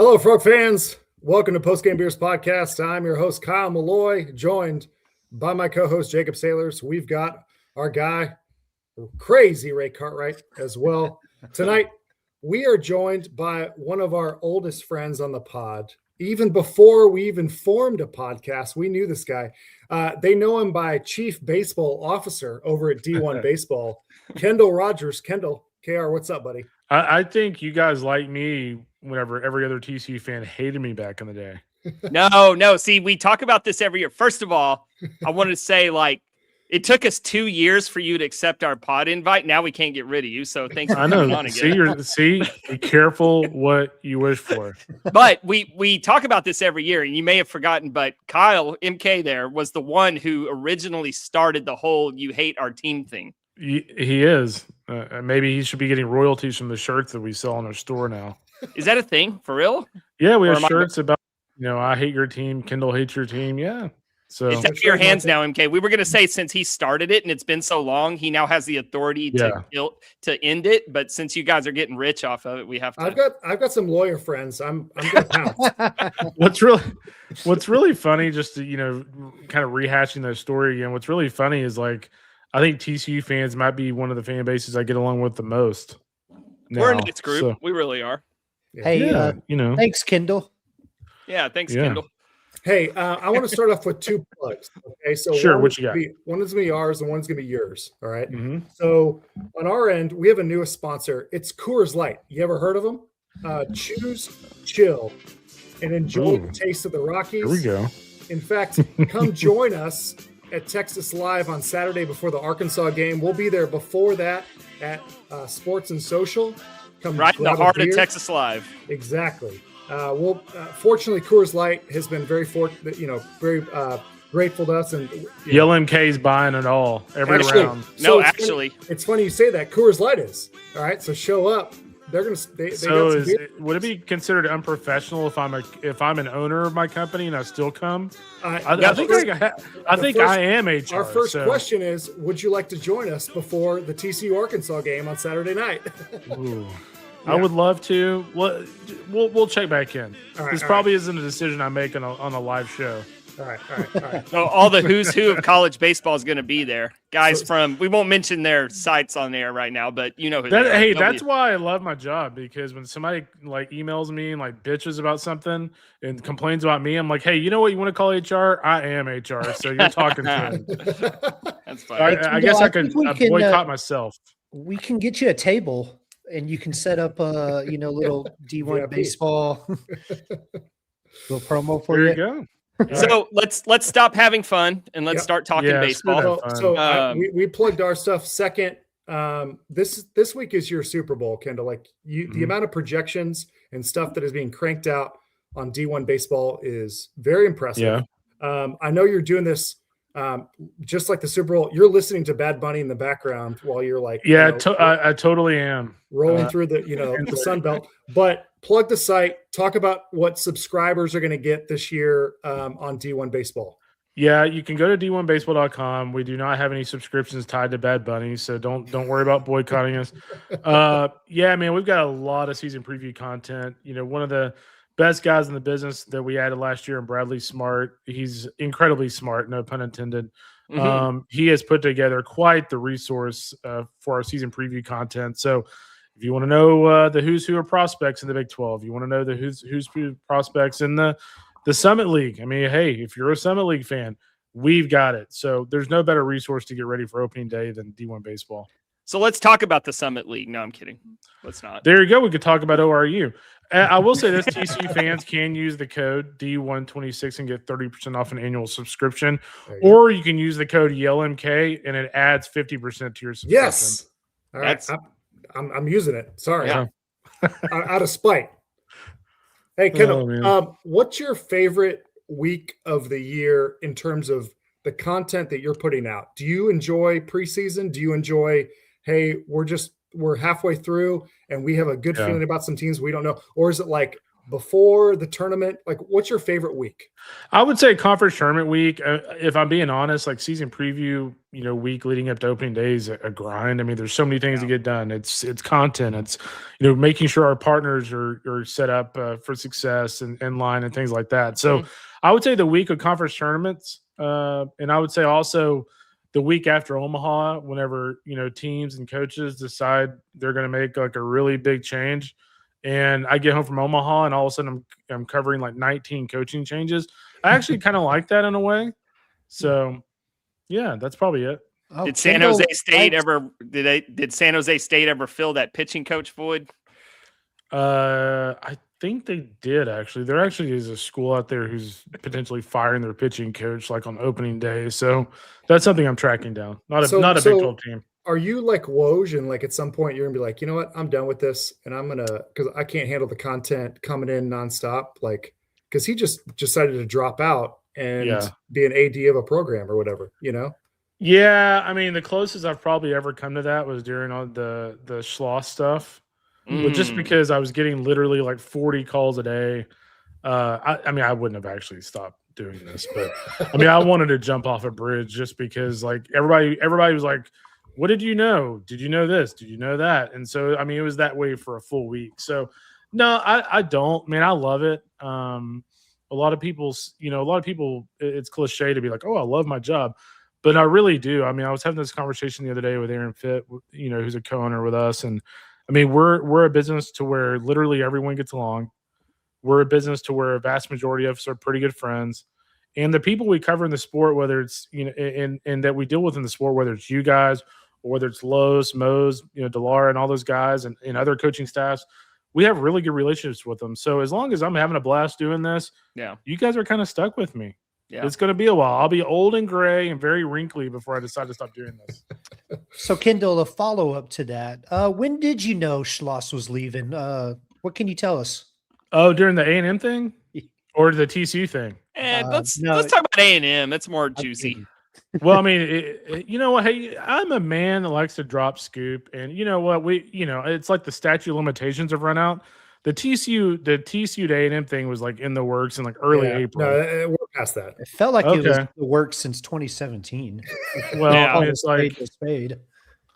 Hello, Frog fans. Welcome to Post Game Beers Podcast. I'm your host, Kyle Malloy, joined by my co-host, Jacob Sailors. We've got our guy, crazy Ray Cartwright, as well. Tonight, we are joined by one of our oldest friends on the pod. Even before we even formed a podcast, we knew this guy. They know him by Chief Baseball Officer over at D1 Baseball, Kendall Rogers. Kendall, KR, what's up, buddy? I think you guys like me whenever every other TCU fan hated me back in the day. No. See, we talk about this every year. First of all, I wanted to say, it took us 2 years for you to accept our pod invite. Now we can't get rid of you. So thanks for coming on again. See, be careful what you wish for. But we talk about this every year, and you may have forgotten, but Kyle, MK there, was the one who originally started the whole "you hate our team" thing. He is. Maybe he should be getting royalties from the shirts that we sell in our store now. Is that a thing? For real? Yeah, we have shirts about, I hate your team, Kendall hates your team. Yeah. So it's out of your hands now, MK. We were going to say, since he started it and it's been so long, he now has the authority to end it. But since you guys are getting rich off of it, we have to. I've got some lawyer friends. I'm going to pounce. What's really funny, just to, kind of rehashing that story again. What's really funny is I think TCU fans might be one of the fan bases I get along with the most. We're a nice group. So. We really are. Hey, thanks, Kendall. Yeah, thanks, Kendall. Hey, I want to start off with 2 plugs. Okay, so sure, what you got? One is going to be ours and one's going to be yours. All right. Mm-hmm. So on our end, we have a newest sponsor. It's Coors Light. You ever heard of them? Choose, chill, and enjoy the taste of the Rockies. Here we go. In fact, come join us at Texas Live on Saturday before the Arkansas game. We'll be there before that at Sports and Social. Come right in the heart of Texas Live. Exactly. Fortunately, Coors Light has been very grateful to us, and LMK's buying it all every round. It's funny you say that. Coors Light is all right. So show up. They're gonna. Would it be considered unprofessional if I'm an owner of my company and I still come? I think I am HR. Our first question is: would you like to join us before the TCU Arkansas game on Saturday night? Ooh. Yeah. I would love to. We'll check back in. This probably isn't a decision I make on a live show. All right. So all the who's who of college baseball is going to be there. Guys we won't mention their sites on there right now, but you know who they are. Hey, that's why I love my job, because when somebody emails me and bitches about something and complains about me, I'm like, hey, you know what you want to call HR? I am HR, so you're talking to me. That's fine. I guess I could boycott myself. We can get you a table. And you can set up a little D1 baseball little promo for you. There you go. So let's stop having fun and let's start talking baseball. We plugged our stuff. Second, this week is your Super Bowl, Kendall. The amount of projections and stuff that is being cranked out on D1 baseball is very impressive. Yeah. I know you're doing this. Just like the Super Bowl, you're listening to Bad Bunny in the background while you're I totally am rolling through the Sun Belt. But plug the site, talk about what subscribers are going to get this year on D1 Baseball. Yeah, you can go to d1baseball.com. We do not have any subscriptions tied to Bad Bunny, so don't worry about boycotting us. We've got a lot of season preview content. One of the best guys in the business that we added last year, and Bradley Smart. He's incredibly smart, no pun intended. Mm-hmm. He has put together quite the resource for our season preview content. So if you want to know the who's who of prospects in the Big 12, you want to know the who's who prospects in the Summit League. I mean, hey, if you're a Summit League fan, we've got it. So there's no better resource to get ready for opening day than D1 Baseball. So let's talk about the Summit League. No, I'm kidding. Let's not. There you go. We could talk about ORU. I will say this: TCU fans can use the code D126 and get 30% off an annual subscription, or you can use the code YLMK and it adds 50% to your subscription. Yes. All right. I'm using it. Sorry. Yeah. Out of spite. Hey, Kendall, what's your favorite week of the year in terms of the content that you're putting out? Do you enjoy preseason? Do you enjoy, hey, we're halfway through and we have a good feeling about some teams we don't know? Or is it like, before the tournament? Like, what's your favorite week? I would say conference tournament week. If I'm being honest, like season preview, week leading up to opening day is a grind. I mean, there's so many things to get done. It's content. It's making sure our partners are set up for success and in line and things like that. So I would say the week of conference tournaments, and I would say also the week after Omaha, whenever teams and coaches decide they're going to make like a really big change. And I get home from Omaha, and all of a sudden I'm covering like 19 coaching changes. I actually kind of like that in a way. So, yeah, that's probably it. Oh, did San Jose State did San Jose State ever fill that pitching coach void? I think they did actually. There actually is a school out there who's potentially firing their pitching coach like on opening day. So that's something I'm tracking down. Not a Big 12 team. Are you like Woj and like at some point you're gonna be like, you know what, I'm done with this, and I'm gonna because I can't handle the content coming in nonstop, like because he just decided to drop out and be an AD of a program or whatever, Yeah, I mean the closest I've probably ever come to that was during all the Schloss stuff, but just because I was getting literally like 40 calls a day. I mean I wouldn't have actually stopped doing this, but I mean I wanted to jump off a bridge just because like everybody was like, what did you know? Did you know this? Did you know that? And so, I mean, it was that way for a full week. So, no, I don't. Man, I love it. A lot of people, it's cliche to be like, oh, I love my job. But I really do. I mean, I was having this conversation the other day with Aaron Fitt, who's a co-owner with us. And, I mean, we're a business to where literally everyone gets along. We're a business to where a vast majority of us are pretty good friends. And the people we cover in the sport, whether it's, and that we deal with in the sport, whether it's you guys – or whether it's Lowe's, Mose, Delara and all those guys and other coaching staffs, we have really good relationships with them. So as long as I'm having a blast doing this, you guys are kind of stuck with me. Yeah. It's going to be a while. I'll be old and gray and very wrinkly before I decide to stop doing this. So Kendall, a follow-up to that. When did you know Schloss was leaving? What can you tell us? Oh, during the A&M thing or the TCU thing? Let's talk about A&M. That's more juicy. Well, I mean, you know what? Hey, I'm a man that likes to drop scoop, and you know what? It's like the statute of limitations have run out. The TCU to A&M thing was like in the works in like early April. No, we're past that. It felt like it was in the works since 2017. Well, I mean, it's like spade.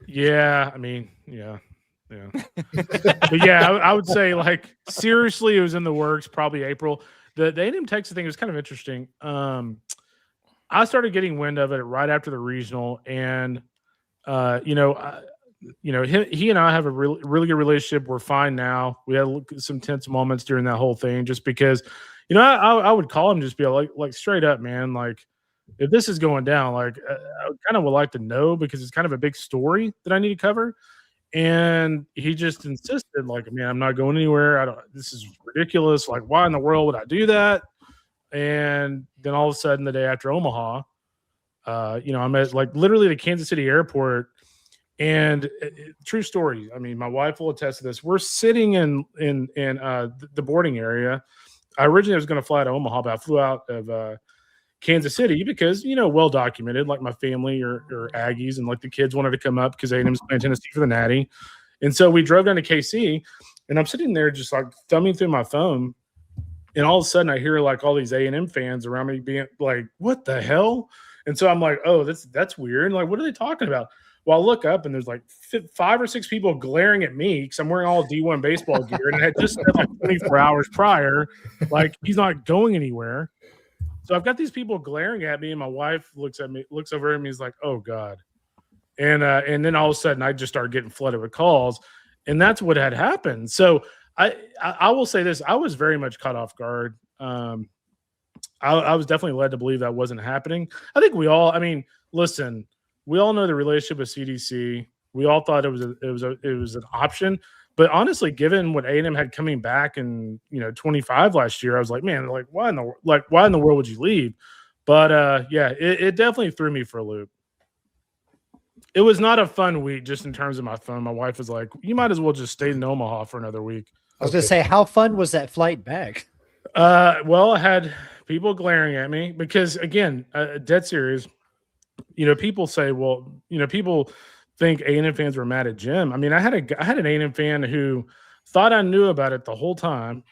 Yeah, I mean, yeah. But yeah, I would say like seriously, it was in the works probably April. The A&M Texas thing was kind of interesting. I started getting wind of it right after the regional, and he and I have a really good relationship. We're fine now. We had some tense moments during that whole thing, just because, I would call him, just be like straight up, man. Like, if this is going down, like I kind of would like to know because it's kind of a big story that I need to cover. And he just insisted, like, man, I'm not going anywhere. This is ridiculous. Like, why in the world would I do that? And then all of a sudden, the day after Omaha, I'm at like literally the Kansas City airport. And true story. I mean, my wife will attest to this. We're sitting in the boarding area. I originally was going to fly to Omaha, but I flew out of Kansas City because, well documented, like my family are Aggies, and like the kids wanted to come up because A&M's playing Tennessee for the Natty. And so we drove down to KC, and I'm sitting there just like thumbing through my phone. And all of a sudden, I hear like all these A&M fans around me being like, "What the hell?" And so I'm like, "Oh, that's weird." And like, what are they talking about? Well, I look up and there's like 5 or 6 people glaring at me because I'm wearing all D1 baseball gear, and I had just said like 24 hours prior, like he's not going anywhere. So I've got these people glaring at me, and my wife looks over at me, and is like, "Oh God," and then all of a sudden, I just started getting flooded with calls, and that's what had happened. So. I will say this. I was very much caught off guard. I was definitely led to believe that wasn't happening. I think we all know the relationship with CDC. We all thought it was an option. But honestly, given what A&M had coming back in 25 last year, I was like, man, like why in the world would you leave? But it definitely threw me for a loop. It was not a fun week just in terms of my phone. My wife was like, you might as well just stay in Omaha for another week. I was going to say, how fun was that flight back? Well, I had people glaring at me because, again, dead serious, people say, well, people think A&M fans were mad at Jim. I mean, I had an A&M fan who thought I knew about it the whole time,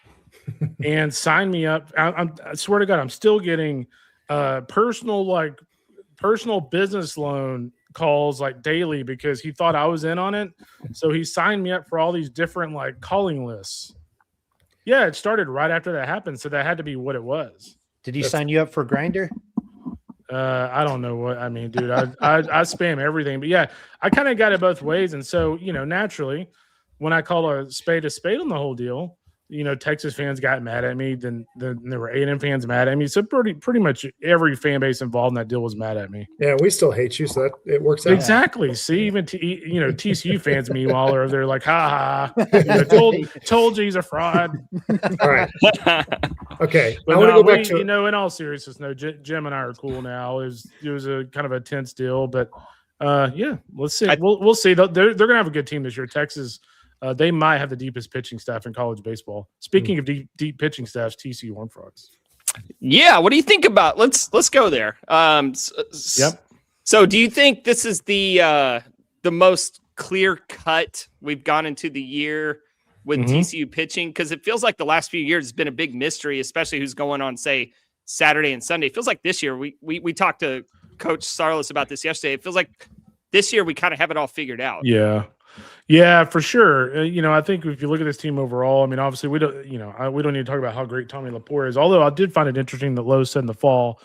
and signed me up. I swear to God, I'm still getting personal business loan calls like daily because he thought I was in on it. So he signed me up for all these different like calling lists. Yeah, it started right after that happened. So that had to be what it was. Did he sign you up for Grindr? I don't know what I mean, dude. I spam everything, but yeah, I kind of got it both ways. And so, naturally, when I call a spade on the whole deal, Texas fans got mad at me. Then there were A&M fans mad at me. So pretty much every fan base involved in that deal was mad at me. Yeah, we still hate you, so that it works out. Exactly. See, even TCU fans, meanwhile, are they're like, ha ha, told you he's a fraud. All right. Okay. But I want to go back to in all seriousness, no, Jim and I are cool now. It was a kind of a tense deal, but yeah, let's see. We'll see. They're gonna have a good team this year. Texas. They might have the deepest pitching staff in college baseball. Speaking of deep pitching staffs, TCU Horned Frogs. Yeah, what do you think about? Let's go there. Yep. So, do you think this is the most clear cut we've gone into the year with TCU pitching? Because it feels like the last few years has been a big mystery, especially who's going on, say, Saturday and Sunday. It feels like this year we talked to Coach Sarlis about this yesterday. It feels like this year we kind of have it all figured out. Yeah, for sure. I think if you look at this team overall, I mean, obviously we don't need to talk about how great Tommy Lepore is. Although I did find it interesting that Lowe said in the fall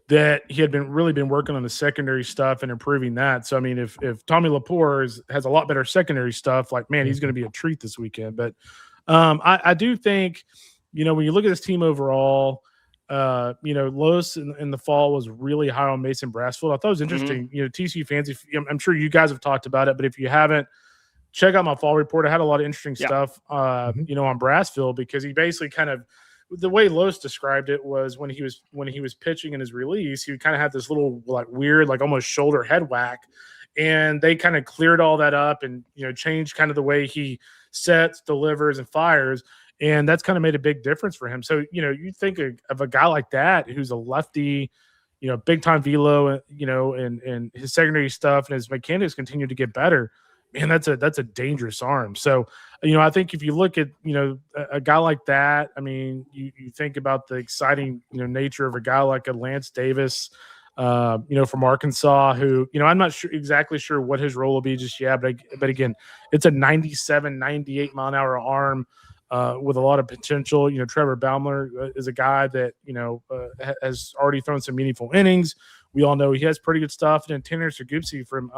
that he had been working on the secondary stuff and improving that. So I mean, if Tommy Lepore has a lot better secondary stuff, like man, he's going to be a treat this weekend. But I do think, when you look at this team overall, Lowe's in the fall was really high on Mason Brassfield. I thought it was interesting. TCU fans, I'm sure you guys have talked about it, but if you haven't, check out my fall report. I had a lot of interesting stuff, on Brassfield because he basically kind of the way Lowe's described it was when he was pitching in his release, he kind of had this little like weird, like almost shoulder head whack, and they kind of cleared all that up and changed kind of the way he sets, delivers, and fires. And that's kind of made a big difference for him. So, you think of a guy like that who's a lefty, big time velo, and his secondary stuff and his mechanics continue to get better. Man, that's a dangerous arm. So, I think if you look at, a guy like that, I mean, you think about the exciting, nature of a guy like a Lance Davis, from Arkansas, who, I'm not exactly sure what his role will be just yet, but again, it's a 97, 98 mile an hour arm. With a lot of potential. Trevor Baumler is a guy that, has already thrown some meaningful innings. We all know he has pretty good stuff. And then Tanner Segupsi from,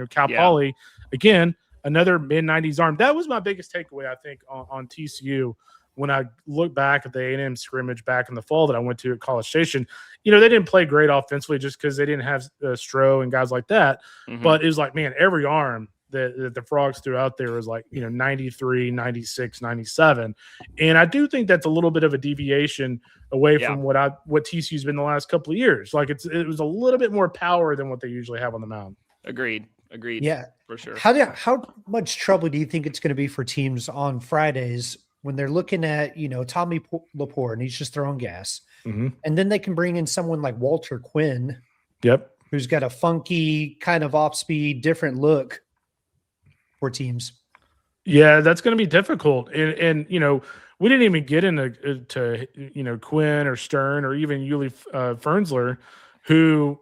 Cal Poly, again, another mid-90s arm. That was my biggest takeaway, I think, on TCU when I look back at the A&M scrimmage back in the fall that I went to at College Station. They didn't play great offensively just because they didn't have Stroh and guys like that. But it was like, man, every arm that the Frogs threw out there was like, 93, 96, 97. And I do think that's a little bit of a deviation away from what TCU's been the last couple of years. Like it was a little bit more power than what they usually have on the mound. Agreed. Yeah, for sure. How much trouble do you think it's going to be for teams on Fridays when they're looking at, Tommy Lepore and he's just throwing gas, and then they can bring in someone like Walter Quinn, who's got a funky kind of off speed, different look for teams. Yeah, that's going to be difficult. And we didn't even get into Quinn or Stern or even Yuli Fernsler, who,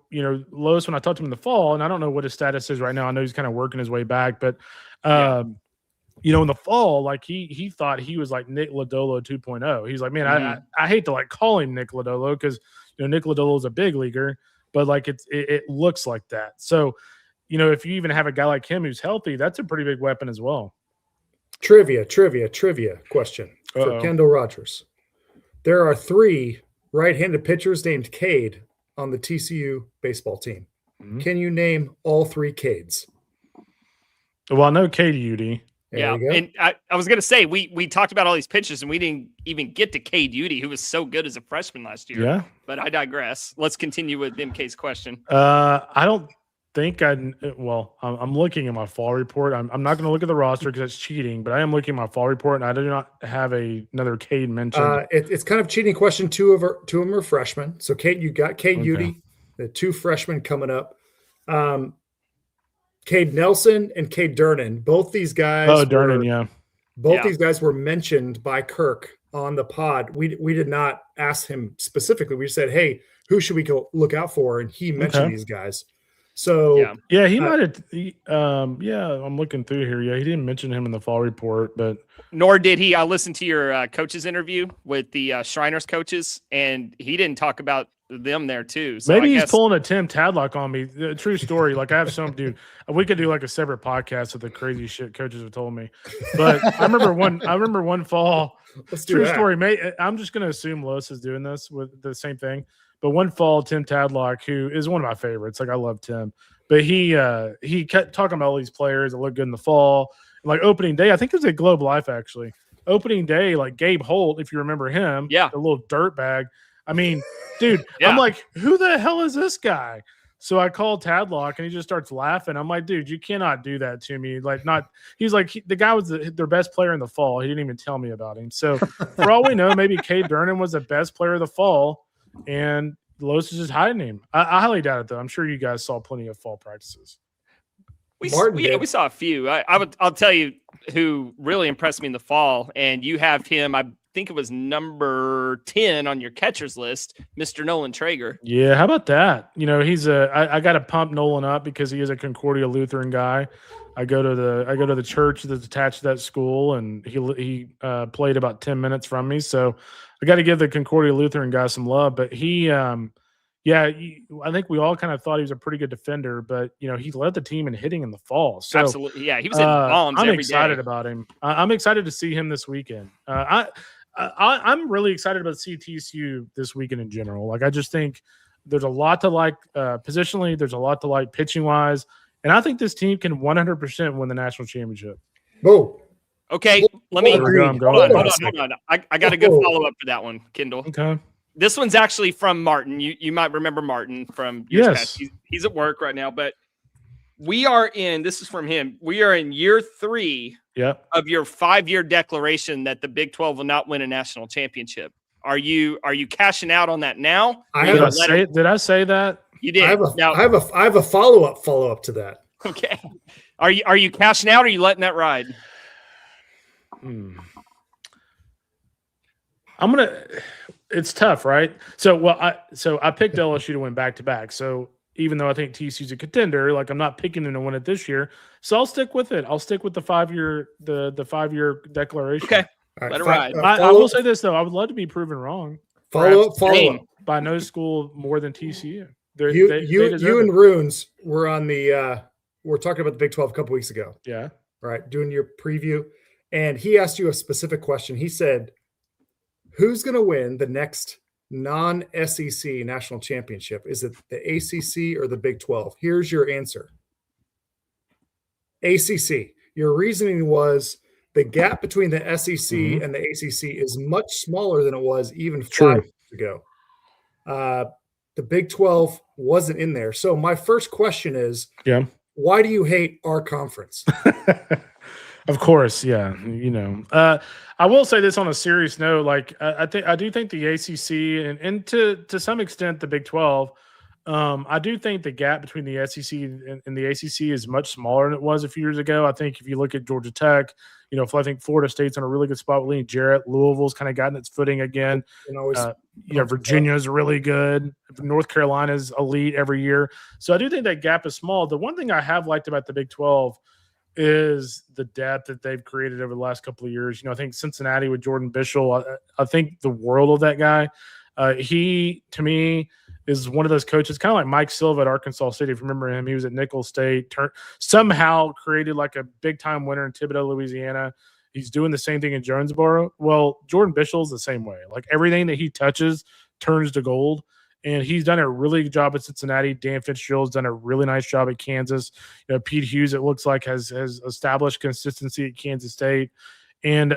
Lois, when I talked to him in the fall, and I don't know what his status is right now. I know he's kind of working his way back, but in the fall, like he thought he was like Nick Lodolo 2.0. He's like, man, I hate to like call him Nick Lodolo because Nick Lodolo is a big leaguer, but like it looks like that. So if you even have a guy like him who's healthy, that's a pretty big weapon as well. Trivia question for Kendall Rogers. There are 3 right-handed pitchers named Cade on the TCU baseball team. Can you name all 3 Cades? Well, I know Cade Udy. And I was going to say, we talked about all these pitchers and we didn't even get to Cade Udy, who was so good as a freshman last year. Yeah. But I digress. Let's continue with MK's question. I don't think I'm looking at my fall report. I'm not going to look at the roster because that's cheating, but I am looking at my fall report and I do not have another Cade mentioned. It's kind of a cheating question. 2 of them are freshmen. So Cade, you got Cade Udy, the 2 freshmen coming up. Cade Nelson and Cade Durnan. Both these guys. Durnan, Both these guys were mentioned by Kirk on the pod, we did not ask him specifically. We said, hey, who should we go look out for? And he mentioned these guys. So yeah, he might have. Yeah, I'm looking through here. Yeah, he didn't mention him in the fall report, but nor did he. I listened to your coaches interview with the Shriners coaches, and he didn't talk about them there too. So maybe he's pulling a Tim Tadlock on me. True story. Like I have some dude. We could do like a separate podcast with the crazy shit coaches have told me. But I remember one fall. True story. I'm just gonna assume Los is doing this with the same thing. But one fall, Tim Tadlock, who is one of my favorites, like I love Tim, but he kept talking about all these players that look good in the fall. Like opening day, I think it was at Globe Life actually. Opening day, like Gabe Holt, if you remember him, the little dirt bag. I mean, dude, I'm like, who the hell is this guy? So I called Tadlock and he just starts laughing. I'm like, dude, you cannot do that to me. Like, he's like, the guy was their best player in the fall. He didn't even tell me about him. So for all we know, maybe Cade Durnan was the best player of the fall. And Los is just hiding him. I highly doubt it, though. I'm sure you guys saw plenty of fall practices. We saw a few. I'll tell you who really impressed me in the fall, and you have him. I think it was number 10 on your catchers list, Mr. Nolan Traeger. Yeah, how about that? You know, he's I got to pump Nolan up because he is a Concordia Lutheran guy. I go to the church that's attached to that school, and he played about 10 minutes from me, so I got to give the Concordia Lutheran guy some love. But I think we all kind of thought he was a pretty good defender, but you know, he led the team in hitting in the fall. So absolutely, yeah, he was hitting bombs. I'm excited about him. I'm excited to see him this weekend. I'm really excited about CTSU this weekend in general. Like, I just think there's a lot to like positionally. There's a lot to like pitching wise. And I think this team can 100% win the national championship. Whoa. Okay, let me hold on. I got a good follow-up for that one, Kendall. Okay. This one's actually from Martin. You might remember Martin from years past. He's at work right now, but this is from him. We are in year 3 of your 5-year declaration that the Big 12 will not win a national championship. Are you cashing out on that now? Did I say that? You did. I have a follow-up to that. Okay. Are you cashing out or are you letting that ride? It's tough, right? So I picked LSU to win back-to-back. So even though I think TCU's a contender, like I'm not picking them to win it this year. So I'll stick with it. I'll stick with the 5-year declaration. Okay. Right, let it ride. I will say this though, I would love to be proven wrong. Follow up. By no school more than TCU. You and Runes were on the we're talking about the Big 12 a couple weeks ago. Yeah. Right. Doing your preview. And he asked you a specific question. He said, who's going to win the next non-SEC national championship? Is it the ACC or the Big 12? Here's your answer. ACC. Your reasoning was the gap between the SEC and the ACC is much smaller than it was even 5 years ago. The Big 12 wasn't in there. So my first question is, why do you hate our conference? Of course, yeah. You know, I will say this on a serious note. Like, I do think the ACC and to some extent the Big 12. I do think the gap between the SEC and the ACC is much smaller than it was a few years ago. I think if you look at Georgia Tech, you know, I think Florida State's in a really good spot with Lee Jarrett. Louisville's kind of gotten its footing again. Virginia's really good. North Carolina's elite every year. So I do think that gap is small. The one thing I have liked about the Big 12 is the depth that they've created over the last couple of years. You know, I think Cincinnati with Jordan Bischel, I think the world of that guy. He, to me, is one of those coaches, kind of like Mike Silva at Arkansas State. If you remember him, he was at Nicholls State, somehow created like a big-time winner in Thibodaux, Louisiana. He's doing the same thing in Jonesboro. Well, Jordan Bischel's the same way. Like, everything that he touches turns to gold, and he's done a really good job at Cincinnati. Dan Fitzgerald's done a really nice job at Kansas. You know, Pete Hughes, it looks like, has established consistency at Kansas State. And,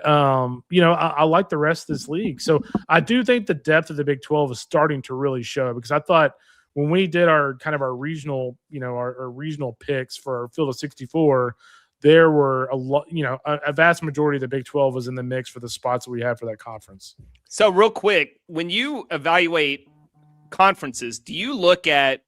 you know, I like the rest of this league. So I do think the depth of the Big 12 is starting to really show, because I thought when we did our regional, you know, our regional picks for our field of 64, there were a lot, you know, a vast majority of the Big 12 was in the mix for the spots that we had for that conference. So real quick, when you evaluate conferences, do you look at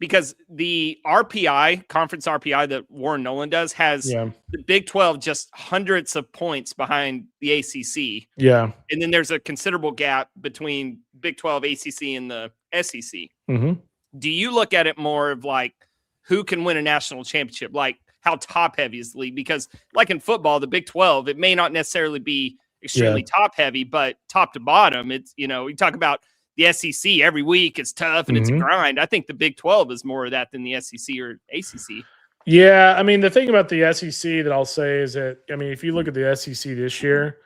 because the RPI, conference RPI that Warren Nolan does, has the Big 12 just hundreds of points behind the ACC. Yeah. And then there's a considerable gap between Big 12, ACC, and the SEC. Mm-hmm. Do you look at it more of like who can win a national championship? Like how top heavy is the league? Because like in football, the Big 12, it may not necessarily be extremely top heavy, but top to bottom, it's, you know, we talk about the SEC every week. It's tough and it's a grind. I think the Big 12 is more of that than the SEC or ACC. Yeah. I mean, the thing about the SEC that I'll say is that, I mean, if you look at the SEC this year,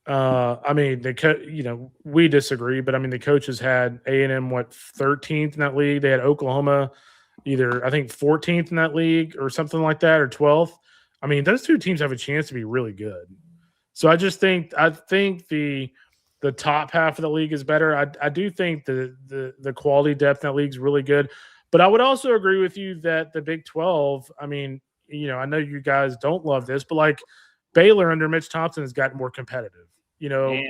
I mean, we disagree, but I mean, the coaches had A&M, 13th in that league. They had Oklahoma either, I think, 14th in that league or something like that, or 12th. I mean, those two teams have a chance to be really good. So I think the top half of the league is better. I do think the quality depth in that league is really good. But I would also agree with you that the Big 12, I mean, you know, I know you guys don't love this, but like Baylor under Mitch Thompson has gotten more competitive. You know,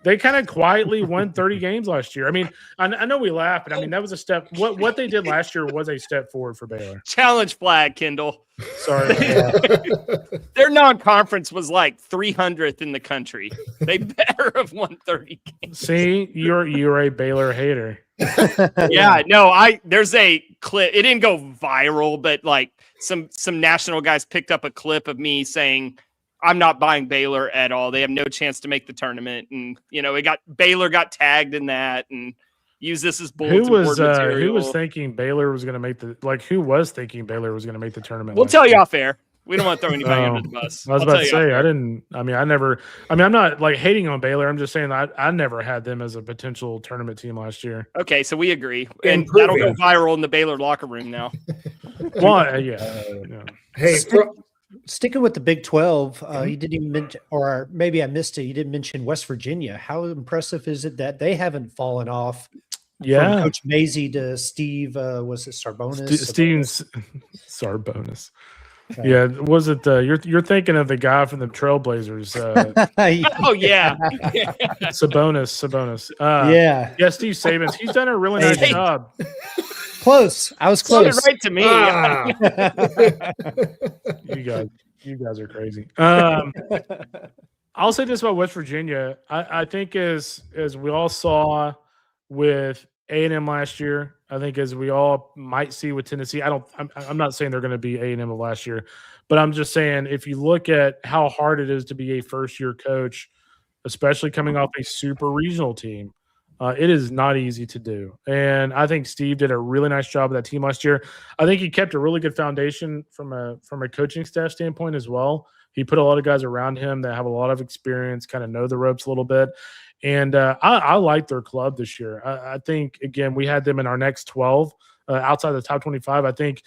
they kind of quietly won 30 games last year. I mean, I know we laugh, but I mean, that was a step. What they did last year was a step forward for Baylor. Challenge flag, Kendall. Sorry. Their non-conference was like 300th in the country. They better have won 30 games. See, you're a Baylor hater. Yeah, no, there's a clip. It didn't go viral, but like some national guys picked up a clip of me saying, I'm not buying Baylor at all. They have no chance to make the tournament. And, you know, Baylor got tagged in that and use this as bulletin board material. Who was thinking Baylor was going to make who was thinking Baylor was going to make the tournament? We'll tell you off air. We don't want to throw anybody under the bus. I was about to say, I'm not like hating on Baylor. I'm just saying I never had them as a potential tournament team last year. Okay, so we agree. And that'll go viral in the Baylor locker room now. Well, yeah. Hey, sticking with the Big 12, you didn't even mention, or maybe I missed it, you didn't mention West Virginia. How impressive is it that they haven't fallen off from Coach Maisie to Steve, was it Sarbonis? Steve's Sarbonis. Okay. Yeah, was it you're thinking of the guy from the Trailblazers? Oh yeah, Sabonis. Yeah, Steve Sabins. He's done a really nice job. Close. I was close. Sounded right to me. You guys are crazy. I'll say this about West Virginia. I think as we all saw with A&M last year, I think as we all might see with Tennessee, I'm not saying they're going to be A&M of last year, but I'm just saying if you look at how hard it is to be a first-year coach, especially coming off a super regional team, it is not easy to do. And I think Steve did a really nice job of that team last year. I think he kept a really good foundation from a coaching staff standpoint as well. He put a lot of guys around him that have a lot of experience, kind of know the ropes a little bit. And I like their club this year. I think, again, we had them in our next 12 outside the top 25. I think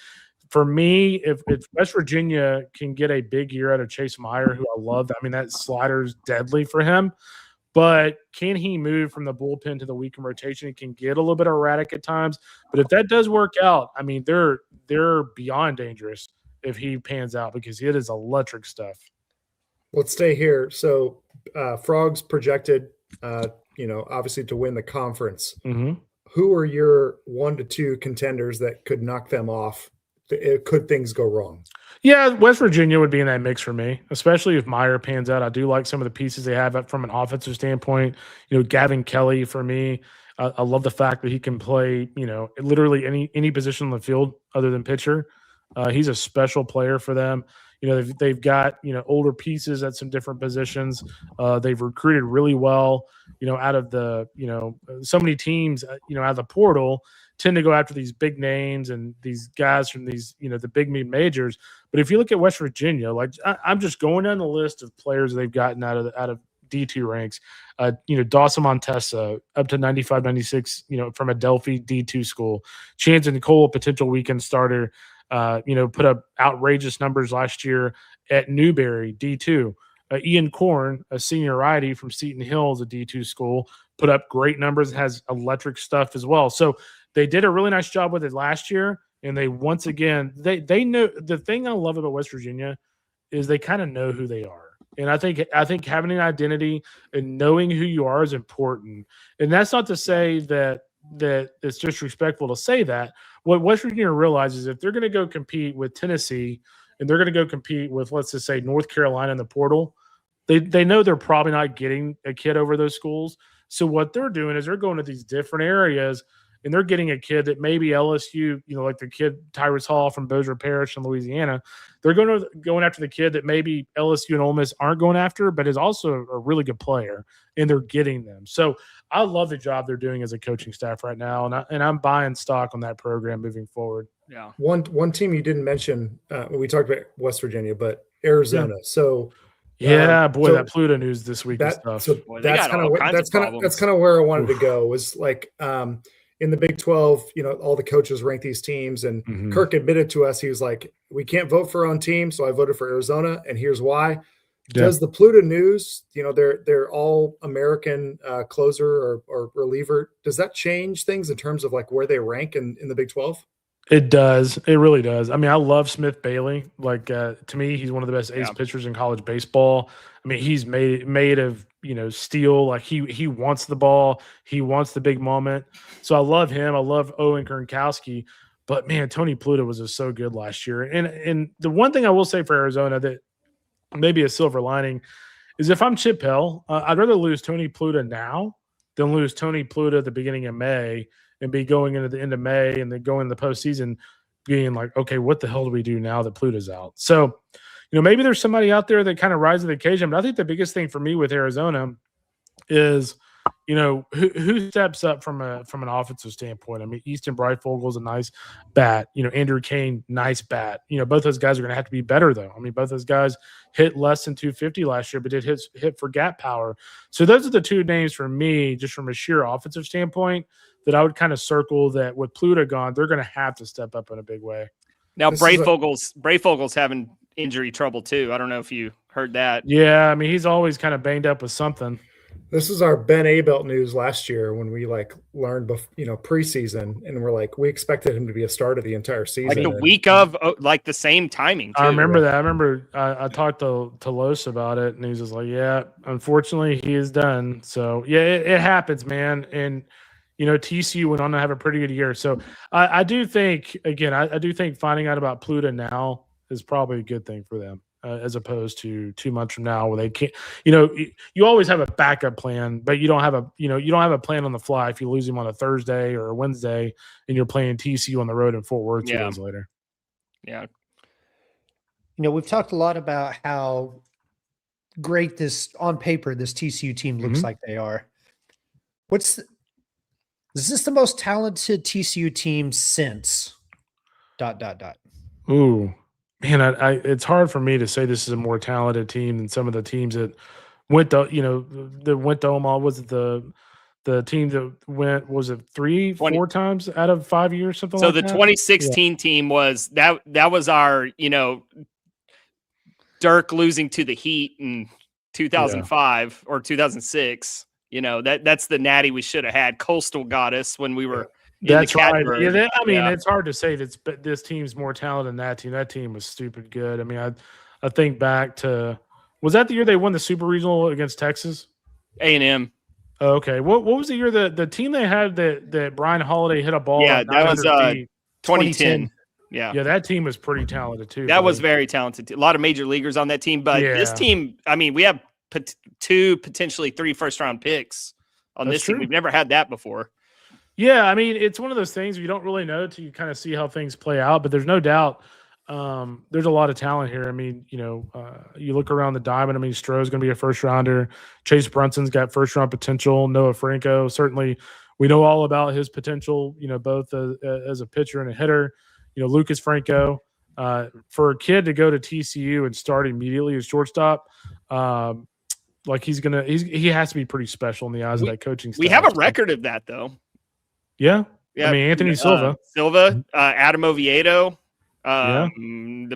for me, if West Virginia can get a big year out of Chase Meyer, who I love, I mean, that slider's deadly for him. But can he move from the bullpen to the weekend rotation? It can get a little bit erratic at times. But if that does work out, I mean, they're beyond dangerous if he pans out because it is electric stuff. Let's stay here. So Frogs projected, obviously to win the conference. Mm-hmm. Who are your 1 to 2 contenders that could knock them off? Could things go wrong? Yeah, West Virginia would be in that mix for me, especially if Meyer pans out. I do like some of the pieces they have from an offensive standpoint. You know, Gavin Kelly for me. I love the fact that he can play, literally any position on the field other than pitcher. He's a special player for them. They've got, older pieces at some different positions. They've recruited really well, out of the, so many teams, out of the portal tend to go after these big names and these guys from these, the big majors. But if you look at West Virginia, like I'm just going down the list of players they've gotten out of D2 ranks. Dawson Montessa up to 95, 96, from Adelphi D2 school. Chance and Cole, potential weekend starter, put up outrageous numbers last year at Newberry D2. Ian Korn, a senior righty from Seton Hills, a D2 school, put up great numbers, has electric stuff as well. So they did a really nice job with it last year. And they, once again, they know the thing I love about West Virginia is they kind of know who they are. And I think having an identity and knowing who you are is important. And that's not to say that that it's disrespectful to say that. What West Virginia realizes, if they're going to go compete with Tennessee and they're going to go compete with, let's just say, North Carolina in the portal, they know they're probably not getting a kid over those schools. So what they're doing is they're going to these different areas and they're getting a kid that maybe LSU, like the kid Tyrus Hall from Bossier Parish in Louisiana, they're going after the kid that maybe LSU and Ole Miss aren't going after, but is also a really good player, and they're getting them. So I love the job they're doing as a coaching staff right now, and I'm buying stock on that program moving forward. Yeah. One team you didn't mention when we talked about West Virginia, but Arizona. Yeah. So that Pluto news this week is tough. So Boy, that's kind of where I wanted to go. Was like in the Big 12, all the coaches rank these teams, and Kirk admitted to us, he was like, we can't vote for our own team, so I voted for Arizona, and here's why. Yeah. Does the Pluto News, they're all American closer or reliever, does that change things in terms of like where they rank in the Big 12? It does. It really does. I mean, I love Smith Bailey. Like to me, he's one of the best ace pitchers in college baseball. I mean, he's made of steel. Like he wants the ball. He wants the big moment. So I love him. I love Owen Kernkowski. But man, Tony Pluto was just so good last year. And the one thing I will say for Arizona that maybe a silver lining is if I'm Chip Hill, I'd rather lose Tony Pluto now than lose Tony Pluto at the beginning of May and be going into the end of May and then going in the postseason being like, okay, what the hell do we do now that Pluto's out? So, maybe there's somebody out there that kind of rises to the occasion. But I think the biggest thing for me with Arizona is, who steps up from an offensive standpoint. I mean, Easton Brightfogel's a nice bat. Andrew Kane, nice bat. Both those guys are going to have to be better, though. I mean, both those guys hit less than 250 last year, but did hit for gap power. So those are the two names for me, just from a sheer offensive standpoint, that I would kind of circle that with Pluto gone, they're going to have to step up in a big way. Now, Brayfogel's having injury trouble too. I don't know if you heard that. Yeah, I mean, he's always kind of banged up with something. This is our Ben Abelt news last year when we learned, preseason, and we're like, we expected him to be a starter the entire season. Like the week of, the same timing. Too. I remember that. I remember I talked to Los about it, and he was just like, yeah, unfortunately he is done. So yeah, it happens, man. And, TCU went on to have a pretty good year. So I do think, again, I do think finding out about Pluto now is probably a good thing for them. As opposed to 2 months from now where they can't, you always have a backup plan, but you don't have a plan on the fly if you lose him on a Thursday or a Wednesday and you're playing TCU on the road in Fort Worth 2 days later. Yeah. We've talked a lot about how great this TCU team looks like they are. Is this the most talented TCU team since ... Ooh. Man, it's hard for me to say this is a more talented team than some of the teams that went to, Omaha. Was it the team that went, was it 4 times out of 5 years, something like that? So the 2016 team was that was our, Dirk losing to the Heat in 2005 or 2006. That's the natty we should have had. Coastal got us when we were That's right. Yeah, it's hard to say that this team's more talented than that team. That team was stupid good. I mean, I think back to, was that the year they won the Super Regional against Texas? A&M. Oh, okay. What was the year the team they had that Brian Holiday hit a ball? Yeah, that was 2010. Yeah, that team was pretty talented too. That was very talented. A lot of major leaguers on that team, but this team, I mean, we have 2, potentially 3 first-round picks on this team. We've never had that before. Yeah, I mean, it's one of those things you don't really know till you kind of see how things play out, but there's no doubt there's a lot of talent here. I mean, you look around the diamond, I mean, Stroh's going to be a first-rounder. Chase Brunson's got first-round potential. Noah Franco, certainly we know all about his potential, both as a pitcher and a hitter. Lucas Franco, for a kid to go to TCU and start immediately as shortstop, he has to be pretty special in the eyes of that coaching staff. We have a record of that, though. Yeah. I mean, Anthony Silva, Adam Oviedo, Keaton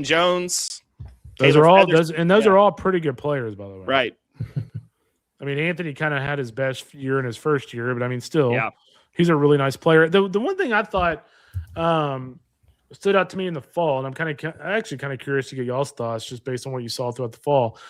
Jones. Those are all pretty good players, by the way. Right. I mean, Anthony kind of had his best year in his first year, but I mean, still, he's a really nice player. The one thing I thought stood out to me in the fall, and I'm actually kind of curious to get y'all's thoughts just based on what you saw throughout the fall,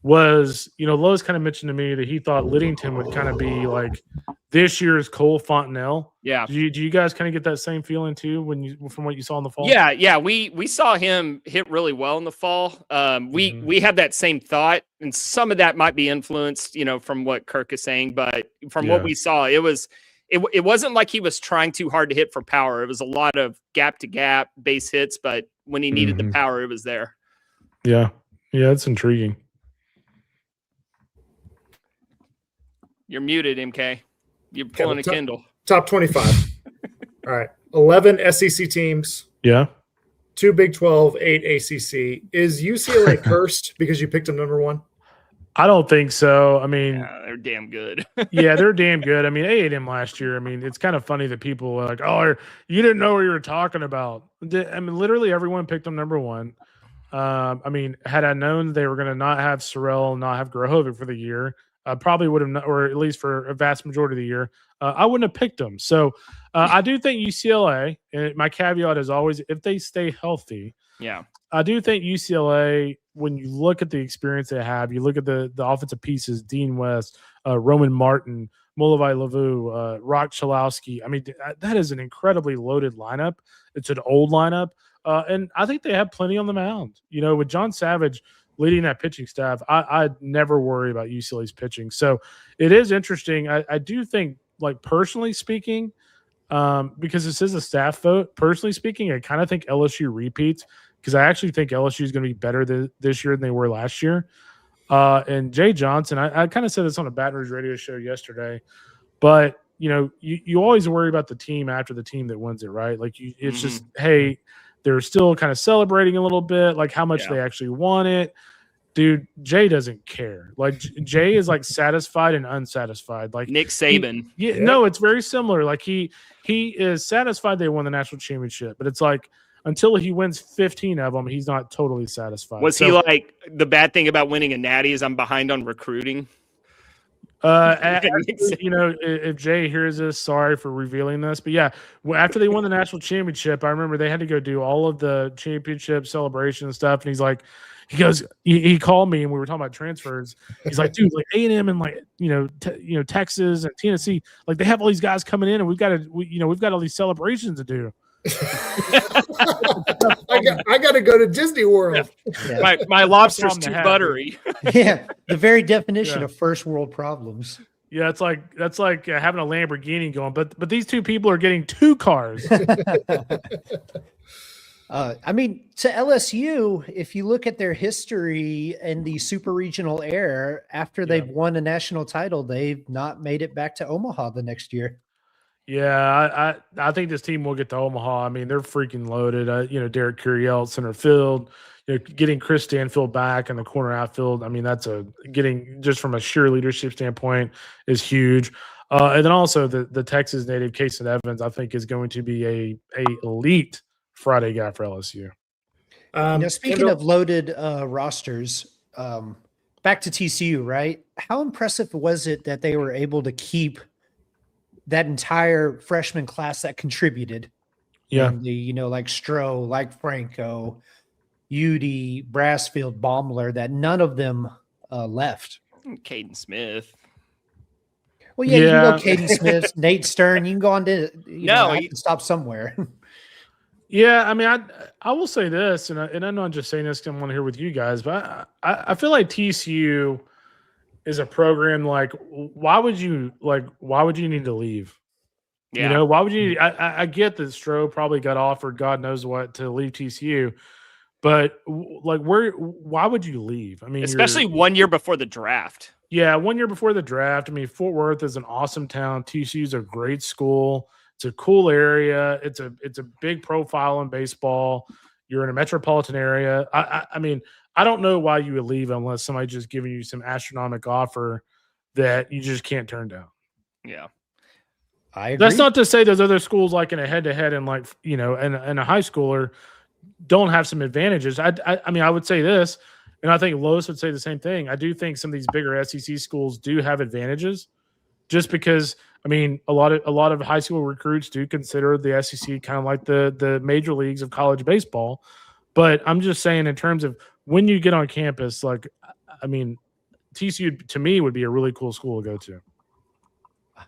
was, Lowe's kind of mentioned to me that he thought Liddington would kind of be like this year's Cole Fontenelle. Yeah. Do you guys kind of get that same feeling too from what you saw in the fall? Yeah. We saw him hit really well in the fall. We had that same thought, and some of that might be influenced, from what Kirk is saying, but from what we saw, it wasn't like he was trying too hard to hit for power. It was a lot of gap to gap base hits, but when he needed the power, it was there. Yeah. Yeah, it's intriguing. You're muted, MK. You're pulling a Kendall. Top 25. All right. 11 SEC teams. Yeah. 2 Big 12, 8 ACC. Is UCLA cursed because you picked them number 1? I don't think so. I mean, they're damn good. Yeah, they're damn good. I mean, A&M last year, I mean, it's kind of funny that people are like, oh, you didn't know what you were talking about. I mean, literally everyone picked them number 1. I mean, had I known they were going to not have Sorrell, not have Grohovic for the year, I probably would have, or at least for a vast majority of the year, I wouldn't have picked them. So I do think UCLA, and my caveat is always if they stay healthy. Yeah. I do think UCLA, when you look at the experience they have, you look at the offensive pieces, Dean West, Roman Martin, Molovai Lavu, Rock Chalowski. I mean, that is an incredibly loaded lineup. It's an old lineup. And I think they have plenty on the mound. With John Savage leading that pitching staff, I never worry about UCLA's pitching. So it is interesting. I do think, like, personally speaking, because this is a staff vote, personally speaking, I kind of think LSU repeats because I actually think LSU is going to be better this year than they were last year. And Jay Johnson, I kind of said this on a Baton Rouge radio show yesterday, but, you always worry about the team after the team that wins it, right? Like, it's just, hey, they're still kind of celebrating a little bit, like how much they actually won it. Dude, Jay doesn't care. Like, Jay is like satisfied and unsatisfied. Like Nick Saban. No, it's very similar. Like he is satisfied they won the national championship, but it's like until he wins 15 of them, he's not totally satisfied. Was he like, the bad thing about winning a natty is I'm behind on recruiting? If Jay hears this, sorry for revealing this, but yeah, after they won the national championship, I remember they had to go do all of the championship celebration and stuff. And he called me and we were talking about transfers. He's like, dude, like A&M and like, Texas and Tennessee, like they have all these guys coming in and we've got all these celebrations to do. I got to go to Disney World. Yeah. My lobster's too buttery. Yeah, the very definition of first world problems. Yeah, that's like having a Lamborghini going, but these two people are getting 2 cars. I mean, to LSU, if you look at their history in the super regional era, after they've won a national title, they've not made it back to Omaha the next year. Yeah, I think this team will get to Omaha. I mean, they're freaking loaded. Derek Curiel at center field, getting Chris Stanfield back in the corner outfield. I mean, that's getting just from a sheer leadership standpoint is huge. And then also the Texas native Kason Evans, I think, is going to be a elite Friday guy for LSU. Speaking of loaded rosters, back to TCU, right? How impressive was it that they were able to keep that entire freshman class that contributed? Yeah. And like Stroh, like Franco, Udy, Brassfield, Baumler, that none of them left. Caden Smith. Well, you can go Caden Smith, Nate Stern. You can go on to have to stop somewhere. Yeah, I mean, I will say this, and I'm not just saying this because I'm on here with you guys, but I feel like TCU is a program like why would you need to leave? Yeah. Why would you? I get that Stroh probably got offered God knows what to leave TCU, but like why would you leave? I mean, especially 1 year before the draft. Yeah, 1 year before the draft. I mean, Fort Worth is an awesome town. TCU is a great school. It's a cool area. It's a big profile in baseball. You're in a metropolitan area. I mean, I don't know why you would leave unless somebody just giving you some astronomical offer that you just can't turn down. Yeah. I agree. That's not to say those other schools, like in a head-to-head and like, and a high schooler don't have some advantages. I mean, I would say this, and I think Lois would say the same thing. I do think some of these bigger SEC schools do have advantages just because, I mean, a lot of high school recruits do consider the SEC kind of like the major leagues of college baseball. But I'm just saying in terms of when you get on campus, like, I mean, TCU to me would be a really cool school to go to.